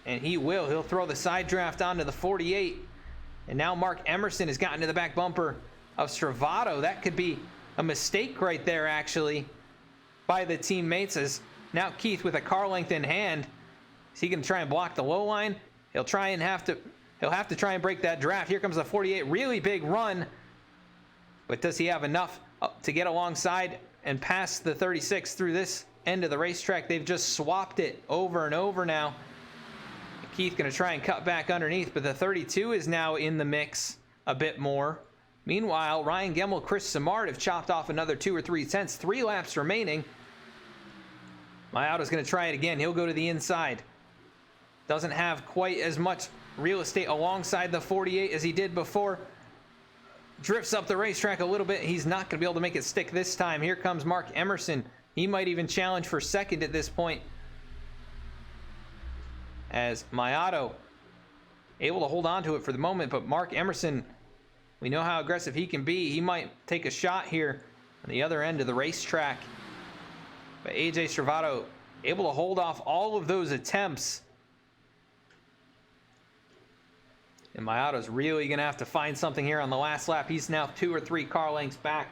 And he will. He'll throw the side draft onto the 48. And now Mark Emerson has gotten to the back bumper of Stravato. That could be a mistake right there, actually, by the teammates. As now Keith with a car length in hand. Is he going to try and block the low line? He'll have to try and break that draft. Here comes the 48. Really big run. But does he have enough to get alongside and pass the 36 through this end of the racetrack? They've just swapped it over and over now. Keith going to try and cut back underneath, but the 32 is now in the mix a bit more. Meanwhile, Ryan Gemmell, Chris Simard have chopped off another 2 or 3 tenths. 3 laps remaining. Maiato's going to try it again. He'll go to the inside. Doesn't have quite as much real estate alongside the 48 as he did before. Drifts up the racetrack a little bit. He's not going to be able to make it stick this time. Here comes Mark Emerson. He might even challenge for second at this point. As Maiato able to hold on to it for the moment, but Mark Emerson, we know how aggressive he can be. He might take a shot here on the other end of the racetrack. But AJ Stravato able to hold off all of those attempts. And Maiato's really going to have to find something here on the last lap. He's now 2 or 3 car lengths back.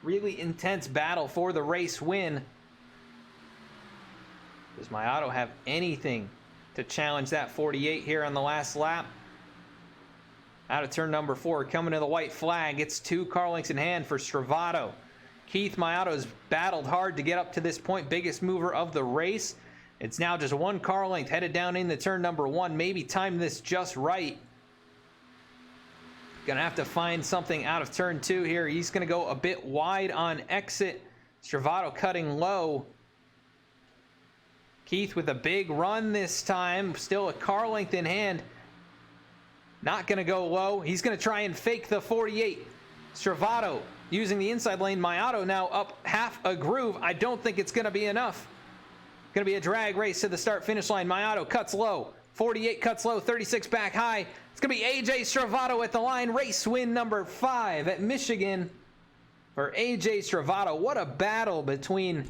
Really intense battle for the race win. Does Maiato have anything to challenge that 48 here on the last lap? Out of turn number 4, coming to the white flag. It's 2 car lengths in hand for Stravato. Keith Maiato's battled hard to get up to this point. Biggest mover of the race. It's now just 1 car length headed down into turn number 1. Maybe time this just right. Gonna have to find something out of turn 2 here. He's gonna go a bit wide on exit. Stravato cutting low. Keith with a big run this time. Still a car length in hand. Not gonna go low. He's gonna try and fake the 48. Stravato using the inside lane. Maiato now up half a groove. I don't think it's gonna be enough. Gonna be a drag race to the start finish line. Maiato cuts low. 48 cuts low. 36 back high. It's going to be AJ Stravato at the line. Race win number 5 at Michigan for AJ Stravato. What a battle between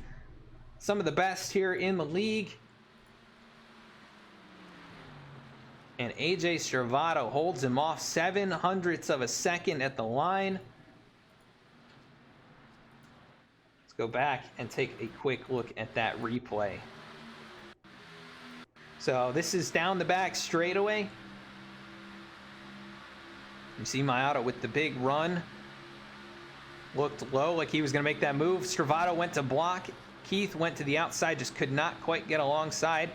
some of the best here in the league. And AJ Stravato holds him off 0.07 of a second at the line. Let's go back and take a quick look at that replay. So this is down the back straightaway. You see Maiato with the big run. Looked low like he was going to make that move. Stravato went to block. Keith went to the outside, just could not quite get alongside.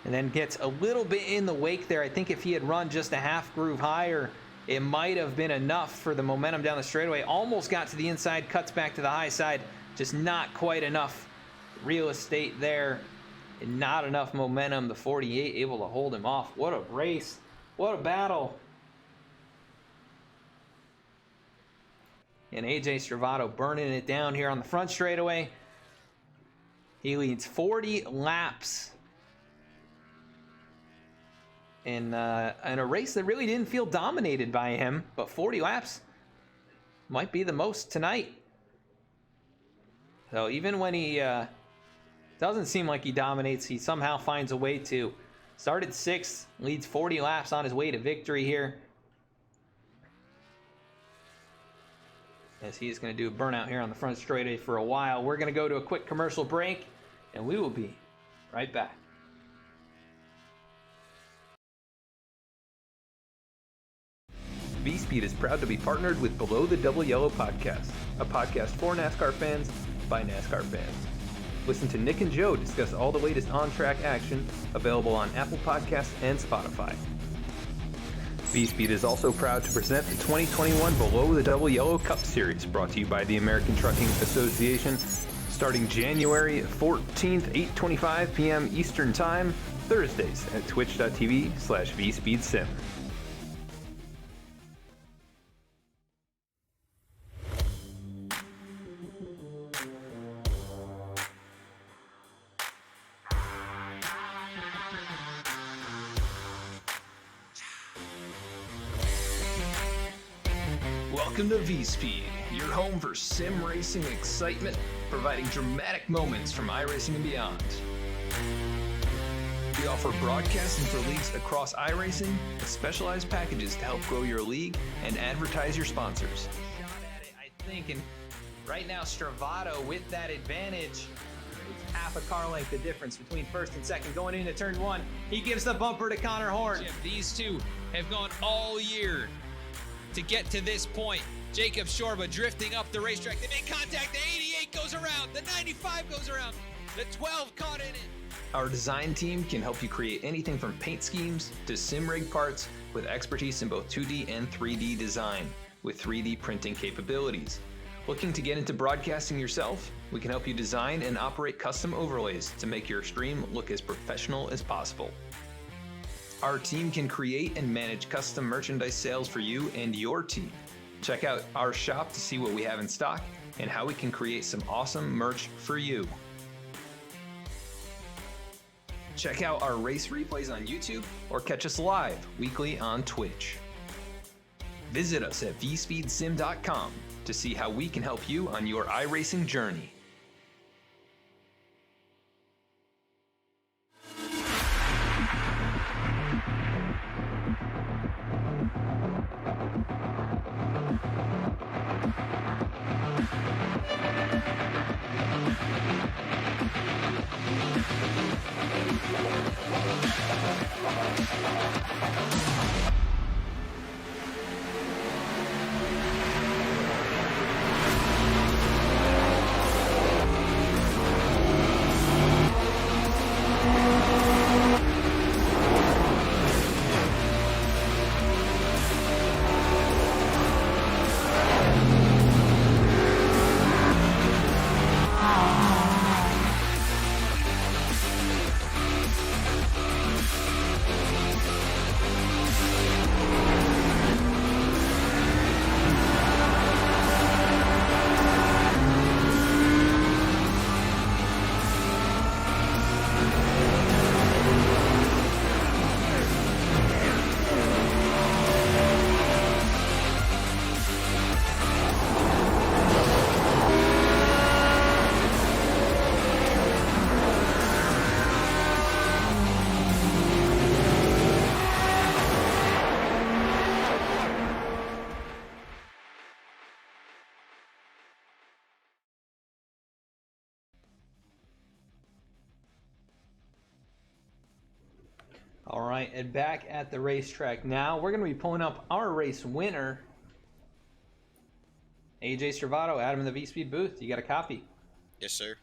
And then gets a little bit in the wake there. I think if he had run just a half groove higher, it might have been enough for the momentum down the straightaway. Almost got to the inside, cuts back to the high side. Just not quite enough real estate there. And not enough momentum. The 48 able to hold him off. What a race. What a battle. And AJ Stravato burning it down here on the front straightaway. He leads 40 laps in a race that really didn't feel dominated by him, but 40 laps might be the most tonight. So even when he doesn't seem like he dominates, he somehow finds a way to. Started 6th, leads 40 laps on his way to victory here. As he's going to do a burnout here on the front straightaway for a while. We're going to go to a quick commercial break, and we will be right back. VSPEED is proud to be partnered with Below the Double Yellow podcast, a podcast for NASCAR fans by NASCAR fans. Listen to Nick and Joe discuss all the latest on-track action, available on Apple Podcasts and Spotify. VSPEED is also proud to present the 2021 Below the Double Yellow Cup Series, brought to you by the American Trucking Association, starting January 14th, 8:25 p.m. Eastern Time, Thursdays at twitch.tv/VSpeedSim. Welcome to VSPEED, your home for sim racing excitement providing dramatic moments from iRacing and beyond. We offer broadcasting for leagues across iRacing with specialized packages to help grow your league and advertise your sponsors. Shot at it, I think, and right now Stravato with that advantage. It's half a car length the difference between first and second going into turn one. He gives the bumper to Connor Horn. These two have gone all year to get to this point. Jacob Shorba drifting up the racetrack. They make contact. The 88 goes around. The 95 goes around. The 12 caught in it. Our design team can help you create anything from paint schemes to sim rig parts with expertise in both 2D and 3D design with 3D printing capabilities. Looking to get into broadcasting yourself? We can help you design and operate custom overlays to make your stream look as professional as possible. Our team can create and manage custom merchandise sales for you and your team. Check out our shop to see what we have in stock and how we can create some awesome merch for you. Check out our race replays on YouTube or catch us live weekly on Twitch. Visit us at vspeedsim.com to see how we can help you on your iRacing journey. All right, and back at the racetrack now, we're going to be pulling up our race winner, AJ Stravato. Adam in the VSPEED booth. You got a copy? Yes, sir.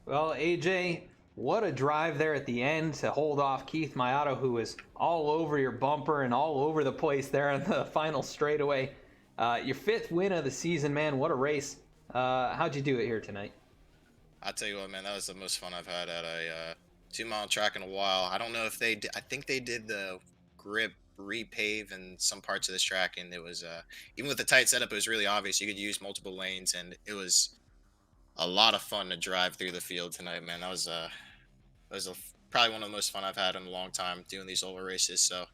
Well, AJ, what a drive there at the end to hold off Keith Maiato, who was all over your bumper and all over the place there in the final straightaway. Your fifth win of the season, man. What a race. How'd you do it here tonight? I'll tell you what, man, that was the most fun I've had at a 2-mile track in a while. I don't know if they did, I think they did the grip repave in some parts of this track, and it was even with the tight setup, it was really obvious you could use multiple lanes, and it was a lot of fun to drive through the field tonight, man. That was probably one of the most fun I've had in a long time doing these oval races. So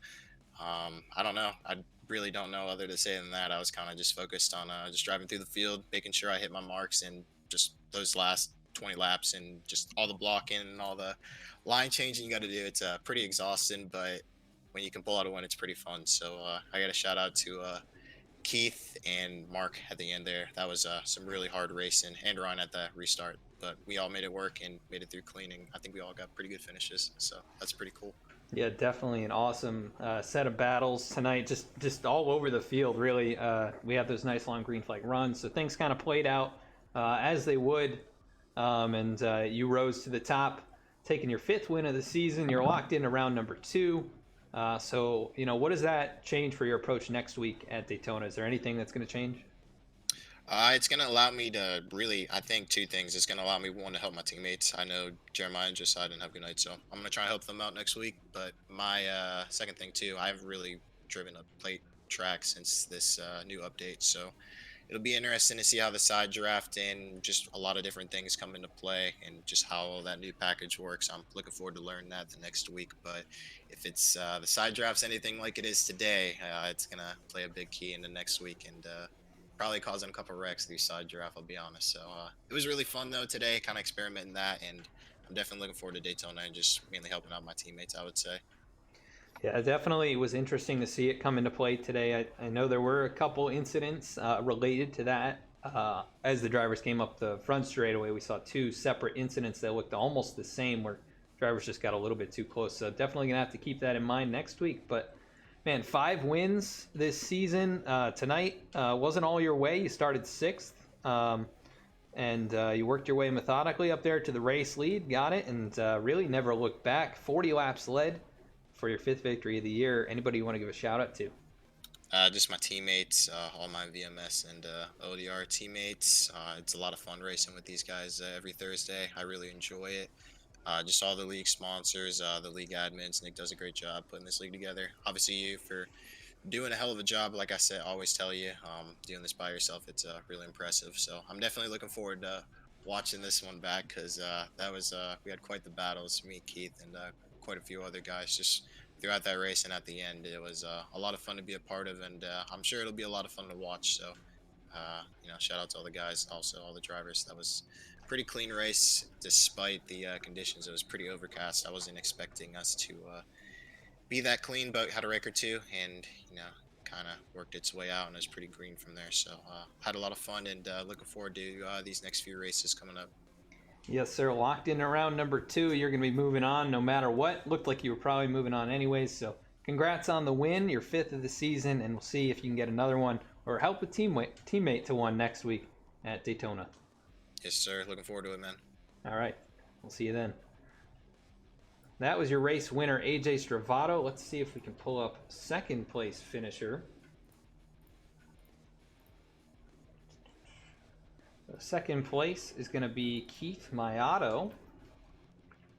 I don't know, I really don't know other to say than that. I was kind of just focused on just driving through the field, making sure I hit my marks, and just those last 20 laps and just all the blocking and all the line changing you got to do. It's pretty exhausting, but when you can pull out a win, it's pretty fun. So I got a shout out to Keith and Mark at the end there. That was some really hard racing, and Ryan at the restart, but we all made it work and made it through cleaning. I think we all got pretty good finishes, so that's pretty cool. Yeah, definitely an awesome set of battles tonight, just all over the field, really. We had those nice long green flag runs, so things kind of played out as they would, and you rose to the top, taking your fifth win of the season. You're locked into round number 2. So, you know, what does that change for your approach next week at Daytona? Is there anything that's going to change? It's going to allow me to really, I think, 2 things. It's going to allow me, one, to help my teammates. I know Jeremiah and Josiah didn't have a good night, so I'm going to try and help them out next week. But my second thing, too, I've really driven a plate track since this new update, so it'll be interesting to see how the side draft and just a lot of different things come into play and just how all that new package works. I'm looking forward to learning that the next week. But if it's the side draft's anything like it is today, it's going to play a big key in the next week, and probably causing a couple wrecks through side draft, I'll be honest. So it was really fun though today, kind of experimenting that, and I'm definitely looking forward to Daytona and just mainly helping out my teammates, I would say. Yeah, it definitely was interesting to see it come into play today. I know there were a couple incidents related to that. As the drivers came up the front straightaway, we saw two separate incidents that looked almost the same, where drivers just got a little bit too close. So definitely going to have to keep that in mind next week. But man, 5 wins this season. Tonight wasn't all your way. You started 6th, and you worked your way methodically up there to the race lead, got it, and really never looked back. 40 laps led for your 5th victory of the year. Anybody you want to give a shout out to? Just my teammates, all my VMS and ODR teammates. It's a lot of fun racing with these guys every Thursday. I really enjoy it. Just all the league sponsors, the league admins. Nick does a great job putting this league together. Obviously, you for doing a hell of a job. Like I said, always tell you, doing this by yourself, it's really impressive. So I'm definitely looking forward to watching this one back, because that was we had quite the battles, me, Keith, and quite a few other guys just throughout that race, and at the end it was a lot of fun to be a part of, and I'm sure it'll be a lot of fun to watch. So shout out to all the guys, also all the drivers. That was a pretty clean race despite the conditions. It was pretty overcast. I wasn't expecting us to be that clean, but had a wreck or two, and kind of worked its way out, and it was pretty green from there. So had a lot of fun, and looking forward to these next few races coming up. Yes, sir. Locked in around number 2. You're going to be moving on no matter what. Looked like you were probably moving on anyways. So congrats on the win, your 5th of the season, and we'll see if you can get another one or help a teammate to one next week at Daytona. Yes, sir. Looking forward to it, man. All right. We'll see you then. That was your race winner, AJ Stravato. Let's see if we can pull up 2nd place finisher. Second place is going to be Keith Maiato,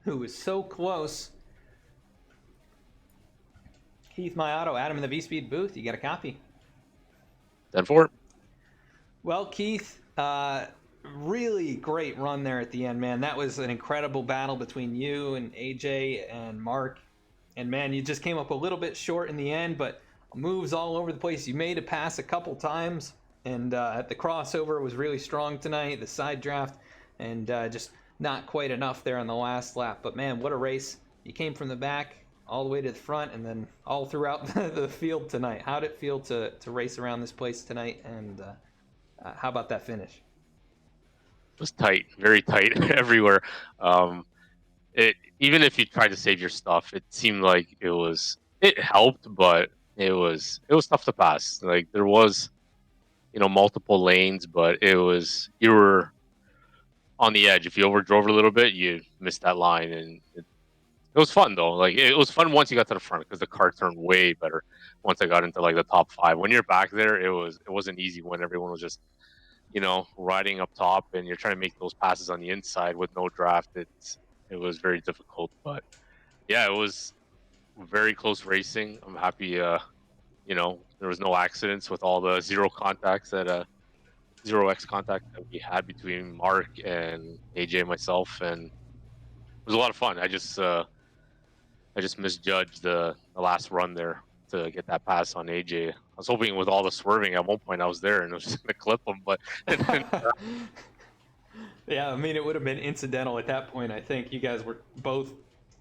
who was so close. Keith Maiato, Adam in the VSPEED booth. You got a copy? 10-4. Well, Keith, really great run there at the end, man. That was an incredible battle between you and AJ and Mark. And, man, you just came up a little bit short in the end, but moves all over the place. You made a pass a couple times. And at the crossover was really strong tonight, the side draft, and just not quite enough there on the last lap. But, man, what a race. You came from the back all the way to the front and then all throughout the field tonight. How did it feel to race around this place tonight, and how about that finish? It was tight, very tight everywhere. Even if you tried to save your stuff, it seemed like it helped, but it was tough to pass. Like, there was multiple lanes, but you were on the edge. If you overdrove a little bit, you missed that line, and it was fun though. Like, it was fun once you got to the front, because the car turned way better once I got into like the top 5. When you're back there, it wasn't easy when everyone was just riding up top, and you're trying to make those passes on the inside with no draft. It was very difficult, but yeah, it was very close racing. I'm happy there was no accidents with all the 0X contact that we had between Mark and AJ and myself, and it was a lot of fun. I just misjudged the last run there to get that pass on AJ. I was hoping with all the swerving at one point I was there and I was just gonna clip him, but yeah, I mean, it would have been incidental at that point. I think you guys were both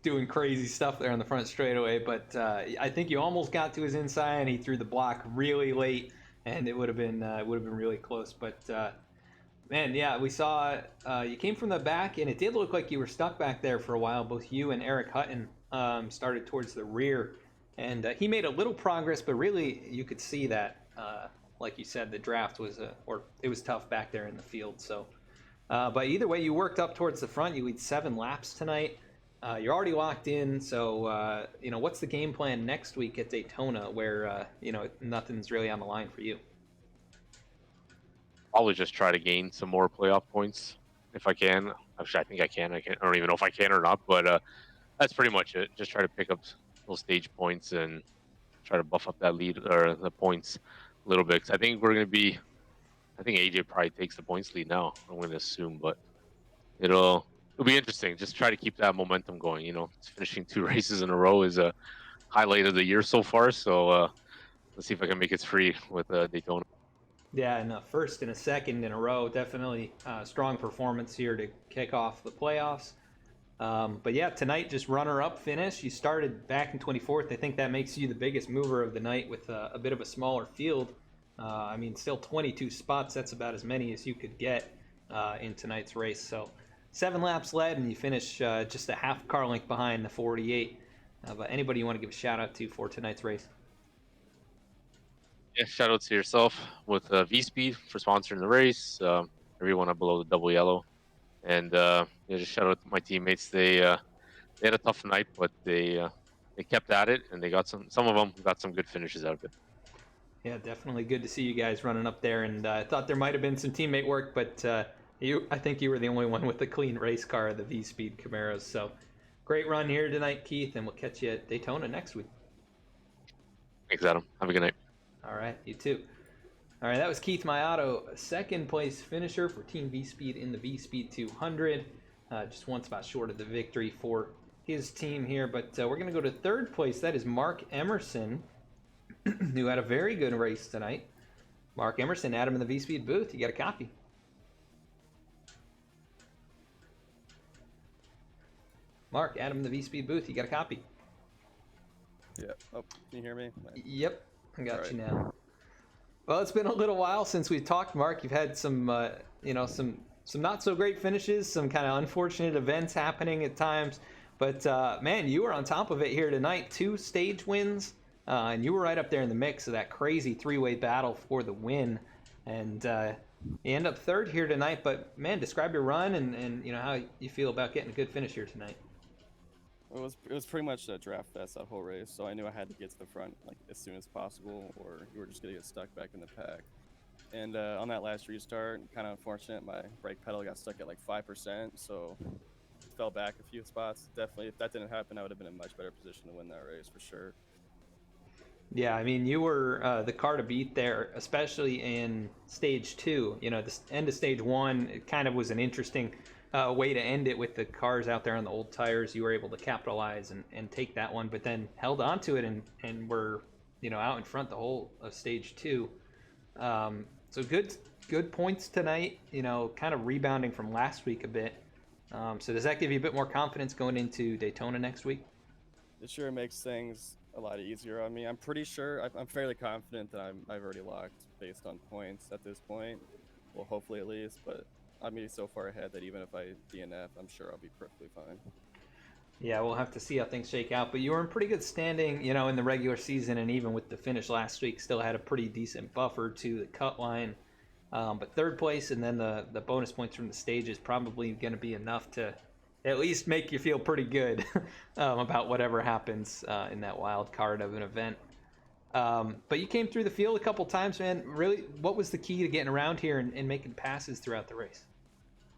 doing crazy stuff there on the front straightaway, but I think you almost got to his inside, and he threw the block really late, and it would have been really close. But man, yeah, we saw you came from the back, and it did look like you were stuck back there for a while. Both you and Eric Hutton started towards the rear, and he made a little progress, but really you could see that, like you said, the draft was it was tough back there in the field. So, but either way, you worked up towards the front. You lead 7 laps tonight. You're already locked in, so what's the game plan next week at Daytona, where nothing's really on the line for you? Probably just try to gain some more playoff points if I can. Actually, I think I can. I don't even know if I can or not, but that's pretty much it. Just try to pick up those stage points and try to buff up that lead or the points a little bit. 'Cause I think AJ probably takes the points lead now, I'm going to assume, but it'll be interesting. Just try to keep that momentum going. Finishing 2 races in a row is a highlight of the year so far. So let's see if I can make it free with Daytona. Yeah, and a first and a second in a row. Definitely strong performance here to kick off the playoffs. But yeah, tonight just runner-up finish. You started back in 24th. I think that makes you the biggest mover of the night with a bit of a smaller field. I mean, still 22 spots. That's about as many as you could get in tonight's race. So 7 laps led, and you finish just a half car length behind the 48. But anybody you want to give a shout-out to for tonight's race? Yeah, shout out to yourself with VSPEED for sponsoring the race. Everyone up below the double yellow. And yeah, just shout out to my teammates. They had a tough night, but they kept at it, and they got some of them got some good finishes out of it. Yeah, definitely good to see you guys running up there. And I thought there might have been some teammate work, but I think you were the only one with the clean race car of the V-Speed Camaros. So great run here tonight, Keith, and we'll catch you at Daytona next week. Thanks, Adam. Have a good night. All right, you too. All right, that was Keith Maiato, second place finisher for Team V-Speed in the V-Speed 200. Just one spot short of the victory for his team here, but we're going to go to third place. That is Mark Emerson, who had a very good race tonight. Mark Emerson, Adam in the V-Speed booth. You got a copy. Mark, Adam in the V-Speed booth. You got a copy. Yeah. Oh, can you hear me? Yep, I got you now. Well, it's been a little while since we've talked, Mark. You've had some, some not so great finishes, some kind of unfortunate events happening at times. But man, you were on top of it here tonight. 2 stage wins, and you were right up there in the mix of that crazy 3-way battle for the win. And you end up third here tonight. But man, describe your run and how you feel about getting a good finish here tonight. It was pretty much a draft fest that whole race, so I knew I had to get to the front like as soon as possible, or you were just gonna get stuck back in the pack. And on that last restart, kind of unfortunate, my brake pedal got stuck at like 5%, so fell back a few spots. Definitely, if that didn't happen, I would have been in a much better position to win that race for sure. Yeah, I mean, you were the car to beat there, especially in stage 2. The end of stage 1, it kind of was an interesting way to end it with the cars out there on the old tires. You were able to capitalize and take that one, but then held on to it and were, out in front the whole of stage 2. So good points tonight, kind of rebounding from last week a bit. So does that give you a bit more confidence going into Daytona next week? It sure makes things a lot easier on me. I'm pretty sure, I'm fairly confident that I've already locked based on points at this point. Well, hopefully at least, but I'm so far ahead that even if I DNF, I'm sure I'll be perfectly fine. Yeah, we'll have to see how things shake out. But you were in pretty good standing, in the regular season, and even with the finish last week, still had a pretty decent buffer to the cut line. But third place and then the bonus points from the stage is probably going to be enough to at least make you feel pretty good about whatever happens in that wild card of an event. But you came through the field a couple times, man. Really, what was the key to getting around here and making passes throughout the race?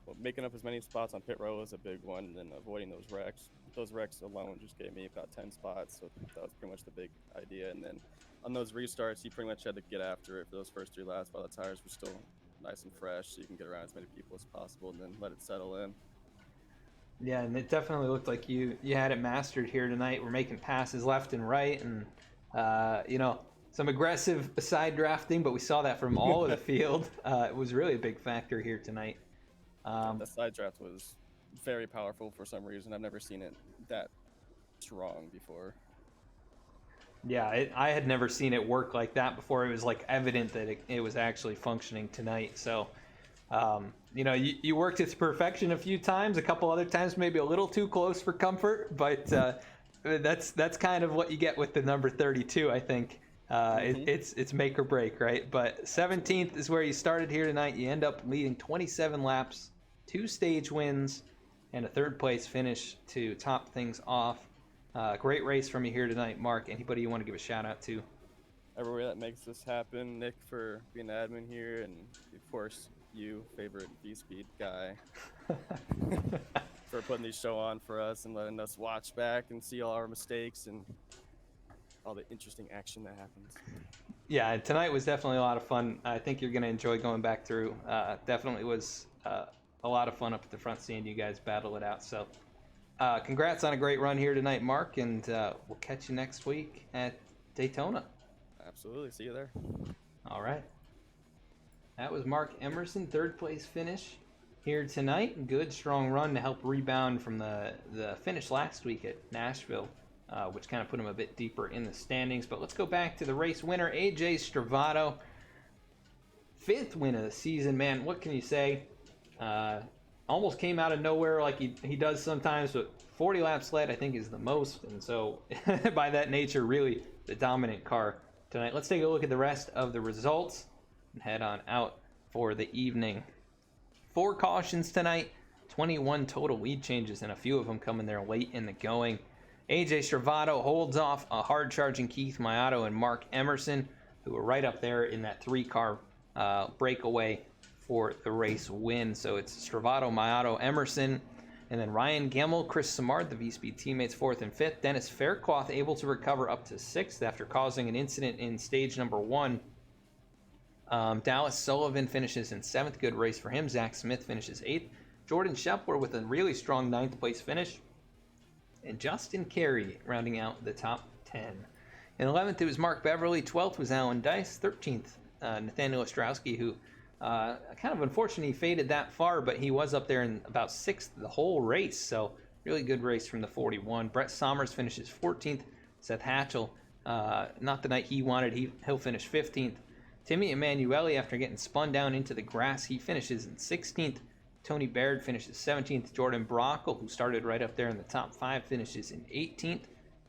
Well, making up as many spots on pit row was a big one, and then avoiding those wrecks. Those wrecks alone just gave me about 10 spots, so that was pretty much the big idea. And then on those restarts, you pretty much had to get after it for those first 3 laps while the tires were still nice and fresh, so you can get around as many people as possible and then let it settle in. Yeah, and it definitely looked like you had it mastered here tonight. We're making passes left and right, and some aggressive side drafting, but we saw that from all of the field. It was really a big factor here tonight. The side draft was very powerful for some reason. I've never seen it that strong before. Yeah, I had never seen it work like that before. It was like evident that it was actually functioning tonight. So, you worked it to perfection a few times, a couple other times maybe a little too close for comfort, but that's kind of what you get with the number 32, I think. It's make or break, right? But 17th is where you started here tonight. You end up leading 27 laps, 2 stage wins, and a third place finish to top things off. Great race from you here tonight, Mark. Anybody you want to give a shout out to? Everywhere that makes this happen. Nick for being admin here, and of course you, favorite V-Speed guy, for putting these show on for us and letting us watch back and see all our mistakes and all the interesting action that happens. Yeah, tonight was definitely a lot of fun. I think you're going to enjoy going back through. Definitely was a lot of fun up at the front seeing you guys battle it out. So congrats on a great run here tonight, Mark, and we'll catch you next week at Daytona. Absolutely. See you there. All right. That was Mark Emerson, third place finish here tonight. Good strong run to help rebound from the finish last week at Nashville, which kind of put him a bit deeper in the standings. But let's go back to the race winner, AJ Stravato. 5th win of the season, man. What can you say? Almost came out of nowhere like he does sometimes, but 40 laps led I think is the most, and so by that nature really the dominant car tonight. Let's take a look at the rest of the results and head on out for the evening. 4 cautions tonight, 21 total lead changes, and a few of them coming there late in the going. AJ Stravato holds off a hard-charging Keith Maiato and Mark Emerson, who were right up there in that 3-car breakaway for the race win. So it's Stravato, Maiato, Emerson, and then Ryan Gemmell, Chris Simard, the VSPEED teammates, 4th and 5th. Dennis Faircloth able to recover up to 6th after causing an incident in stage number 1. Dallas Sullivan finishes in 7th. Good race for him. Zach Smith finishes 8th. Jordan Shepler with a really strong 9th place finish. And Justin Carey rounding out the top 10. In 11th, it was Mark Beverly. 12th was Alan Dice. 13th, Nathaniel Ostrowski, who kind of unfortunately faded that far, but he was up there in about 6th the whole race. So really good race from the 41. Brett Sommers finishes 14th. Seth Hatchell, not the night he wanted. He'll finish 15th. Timmy Emanuele, after getting spun down into the grass, he finishes in 16th. Tony Baird finishes 17th. Jordan Brockle, who started right up there in the top 5, finishes in 18th.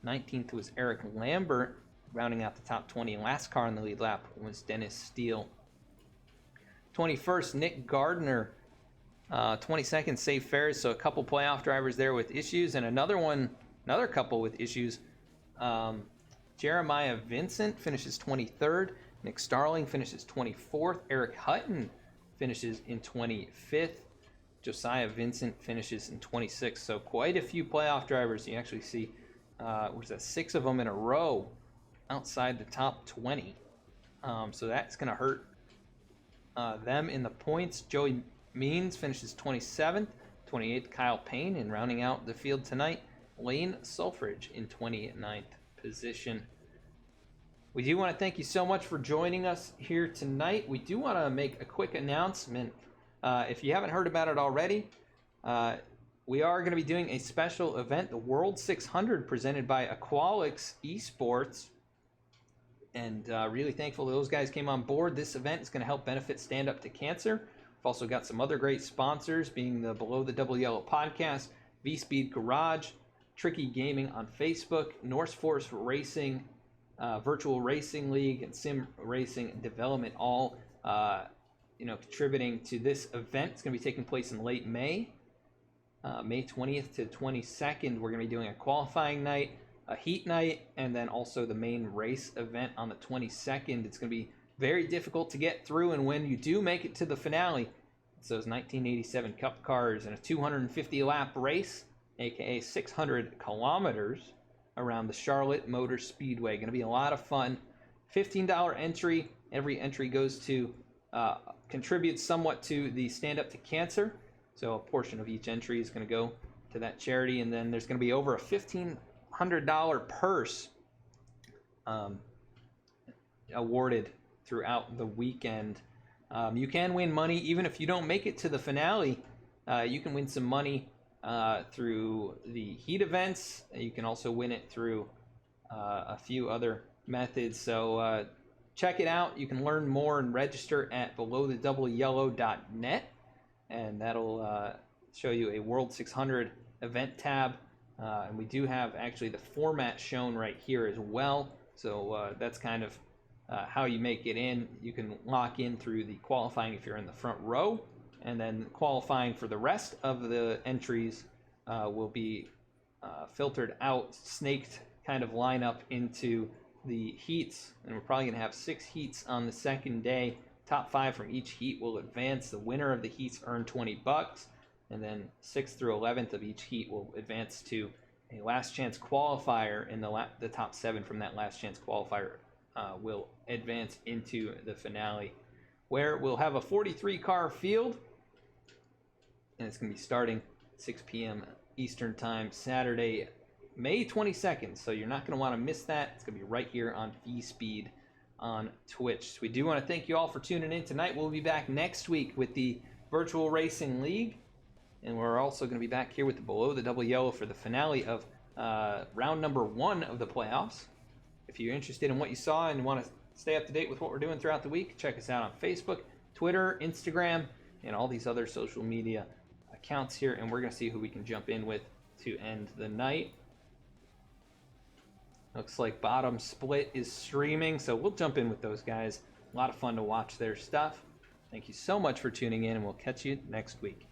19th was Eric Lambert, rounding out the top 20. Last car on the lead lap was Dennis Steele. 21st, Nick Gardner. 22nd, Safe Ferris. So a couple playoff drivers there with issues, and another couple with issues. Jeremiah Vincent finishes 23rd. Nick Starling finishes 24th. Eric Hutton finishes in 25th. Josiah Vincent finishes in 26th. So quite a few playoff drivers. You actually see, 6 of them in a row outside the top 20. So that's going to hurt them in the points. Joey Means finishes 27th. 28th, Kyle Payne. And rounding out the field tonight, Lane Sulfridge in 29th position. We do want to thank you so much for joining us here tonight. We do want to make a quick announcement. If you haven't heard about it already, we are going to be doing a special event, the World 600, presented by Aqualix Esports. And really thankful those guys came on board. This event is going to help benefit Stand Up to Cancer. We've also got some other great sponsors, being the Below the Double Yellow podcast, VSPEED Garage, Tricky Gaming on Facebook, Norse Force Racing, Virtual Racing League, and Sim Racing Development, all contributing to this event. It's going to be taking place in late May, May 20th to 22nd. We're going to be doing a qualifying night, a heat night, and then also the main race event on the 22nd. It's going to be very difficult to get through, and when you do make it to the finale, it's those 1987 Cup cars in a 250 lap race, aka 600 kilometers around the Charlotte Motor Speedway. Going to be a lot of fun. $15 entry. Every entry goes to contributes somewhat to the Stand Up to Cancer. So a portion of each entry is going to go to that charity, and then there's going to be over a $1,500 purse awarded throughout the weekend. You can win money even if you don't make it to the finale. You can win some money through the heat events. You can also win it through a few other methods. So check it out. You can learn more and register at belowthedoubleyellow.net, and that'll show you a World 600 event tab. And we do have actually the format shown right here as well. So that's kind of how you make it in. You can lock in through the qualifying if you're in the front row, and then qualifying for the rest of the entries will be filtered out, snaked kind of line up into the heats, and we're probably going to have 6 heats on the second day. Top 5 from each heat will advance. The winner of the heats earn $20, and then 6th through 11th of each heat will advance to a last chance qualifier, and the top 7 from that last chance qualifier will advance into the finale, where we'll have a 43 car field, and it's going to be starting 6 p.m. Eastern Time, Saturday, May 22nd. So you're not going to want to miss that. It's going to be right here on VSPEED on Twitch. So we do want to thank you all for tuning in tonight. We'll be back next week with the Virtual Racing League, and we're also going to be back here with the Below the Double Yellow for the finale of round number 1 of the playoffs. If you're interested in what you saw and want to stay up to date with what we're doing throughout the week, check us out on Facebook, Twitter, Instagram, and all these other social media accounts here, and we're going to see who we can jump in with to end the night. Looks like Bottom Split is streaming, so we'll jump in with those guys. A lot of fun to watch their stuff. Thank you so much for tuning in, and we'll catch you next week.